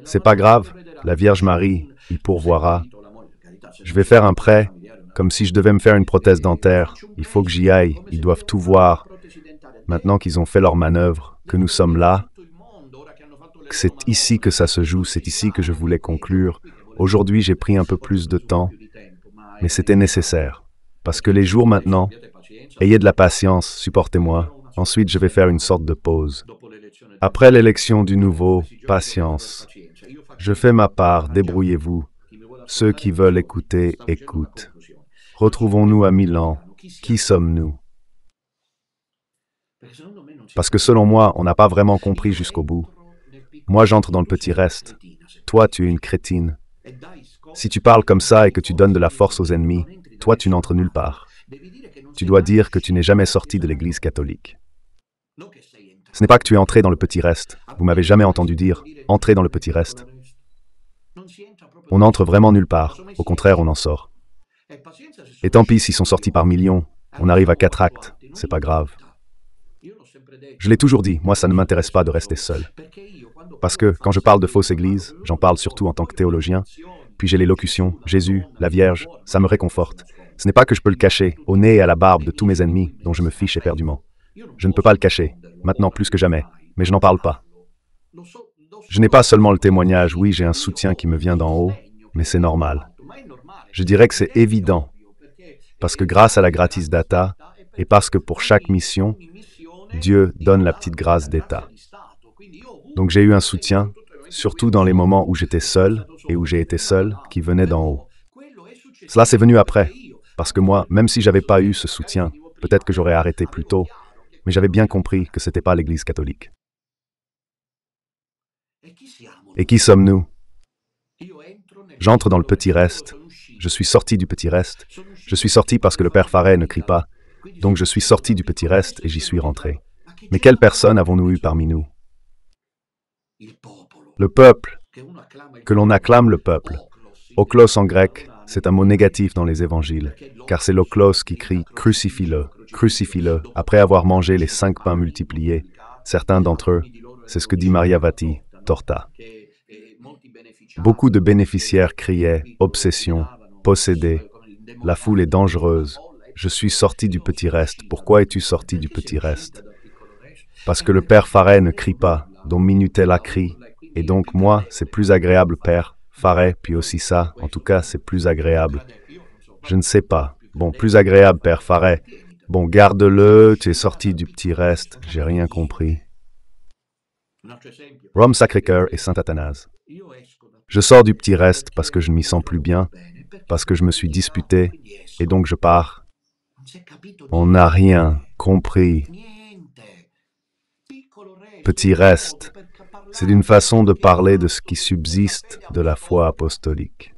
C'est pas grave, la Vierge Marie y pourvoira. Je vais faire un prêt, comme si je devais me faire une prothèse dentaire. Il faut que j'y aille, ils doivent tout voir. Maintenant qu'ils ont fait leur manœuvre, que nous sommes là, que c'est ici que ça se joue, c'est ici que je voulais conclure. Aujourd'hui, j'ai pris un peu plus de temps, mais c'était nécessaire. Parce que les jours maintenant, ayez de la patience, supportez-moi. Ensuite, je vais faire une sorte de pause. Après l'élection du nouveau, patience. Je fais ma part, débrouillez-vous. Ceux qui veulent écouter, écoutent. Retrouvons-nous à Milan. Qui sommes-nous? Parce que selon moi, on n'a pas vraiment compris jusqu'au bout. Moi, j'entre dans le petit reste. Toi, tu es une crétine. Si tu parles comme ça et que tu donnes de la force aux ennemis, toi, tu n'entres nulle part. Tu dois dire que tu n'es jamais sorti de l'Église catholique. Ce n'est pas que tu es entré dans le petit reste. Vous m'avez jamais entendu dire « entrer dans le petit reste ». On n'entre vraiment nulle part. Au contraire, on en sort. Et tant pis s'ils sont sortis par millions. On arrive à 4 actes. C'est pas grave. Je l'ai toujours dit, moi, ça ne m'intéresse pas de rester seul. Parce que, quand je parle de fausse église, j'en parle surtout en tant que théologien, puis j'ai l'élocution, Jésus, la Vierge, ça me réconforte. Ce n'est pas que je peux le cacher, au nez et à la barbe de tous mes ennemis, dont je me fiche éperdument. Je ne peux pas le cacher, maintenant plus que jamais, mais je n'en parle pas. Je n'ai pas seulement le témoignage, oui, j'ai un soutien qui me vient d'en haut, mais c'est normal. Je dirais que c'est évident, parce que grâce à la gratis data, et parce que pour chaque mission, Dieu donne la petite grâce d'état. Donc j'ai eu un soutien, surtout dans les moments où j'étais seul, et où j'ai été seul, qui venait d'en haut. Cela c'est venu après, parce que moi, même si j'avais pas eu ce soutien, peut-être que j'aurais arrêté plus tôt, mais j'avais bien compris que c'était pas l'Église catholique. Et qui sommes-nous? J'entre dans le petit reste. Je suis sorti du petit reste. Je suis sorti parce que le Père Faret ne crie pas. Donc je suis sorti du petit reste et j'y suis rentré. Mais quelle personne avons-nous eu parmi nous? Le peuple. Que l'on acclame le peuple. Oklos en grec, c'est un mot négatif dans les évangiles, car c'est l'oklos qui crie « crucifie-le » après avoir mangé les 5 pains multipliés. Certains d'entre eux, c'est ce que dit Mariavati, torta. Beaucoup de bénéficiaires criaient « obsession »,« possédé »,« la foule est dangereuse ». Je suis sorti du petit reste. Pourquoi es-tu sorti du petit reste? Parce que le Père Faret ne crie pas, dont Minutella crie. Et donc moi, c'est plus agréable, Père Faret, puis aussi ça, en tout cas, c'est plus agréable. Je ne sais pas. Bon, plus agréable, Père Faret. Bon, garde-le, tu es sorti du petit reste, j'ai rien compris. Rome Sacré-Cœur et Saint-Athanase. Je sors du petit reste parce que je ne m'y sens plus bien, parce que je me suis disputé, et donc je pars. On n'a rien compris. Petit reste, c'est une façon de parler de ce qui subsiste de la foi apostolique.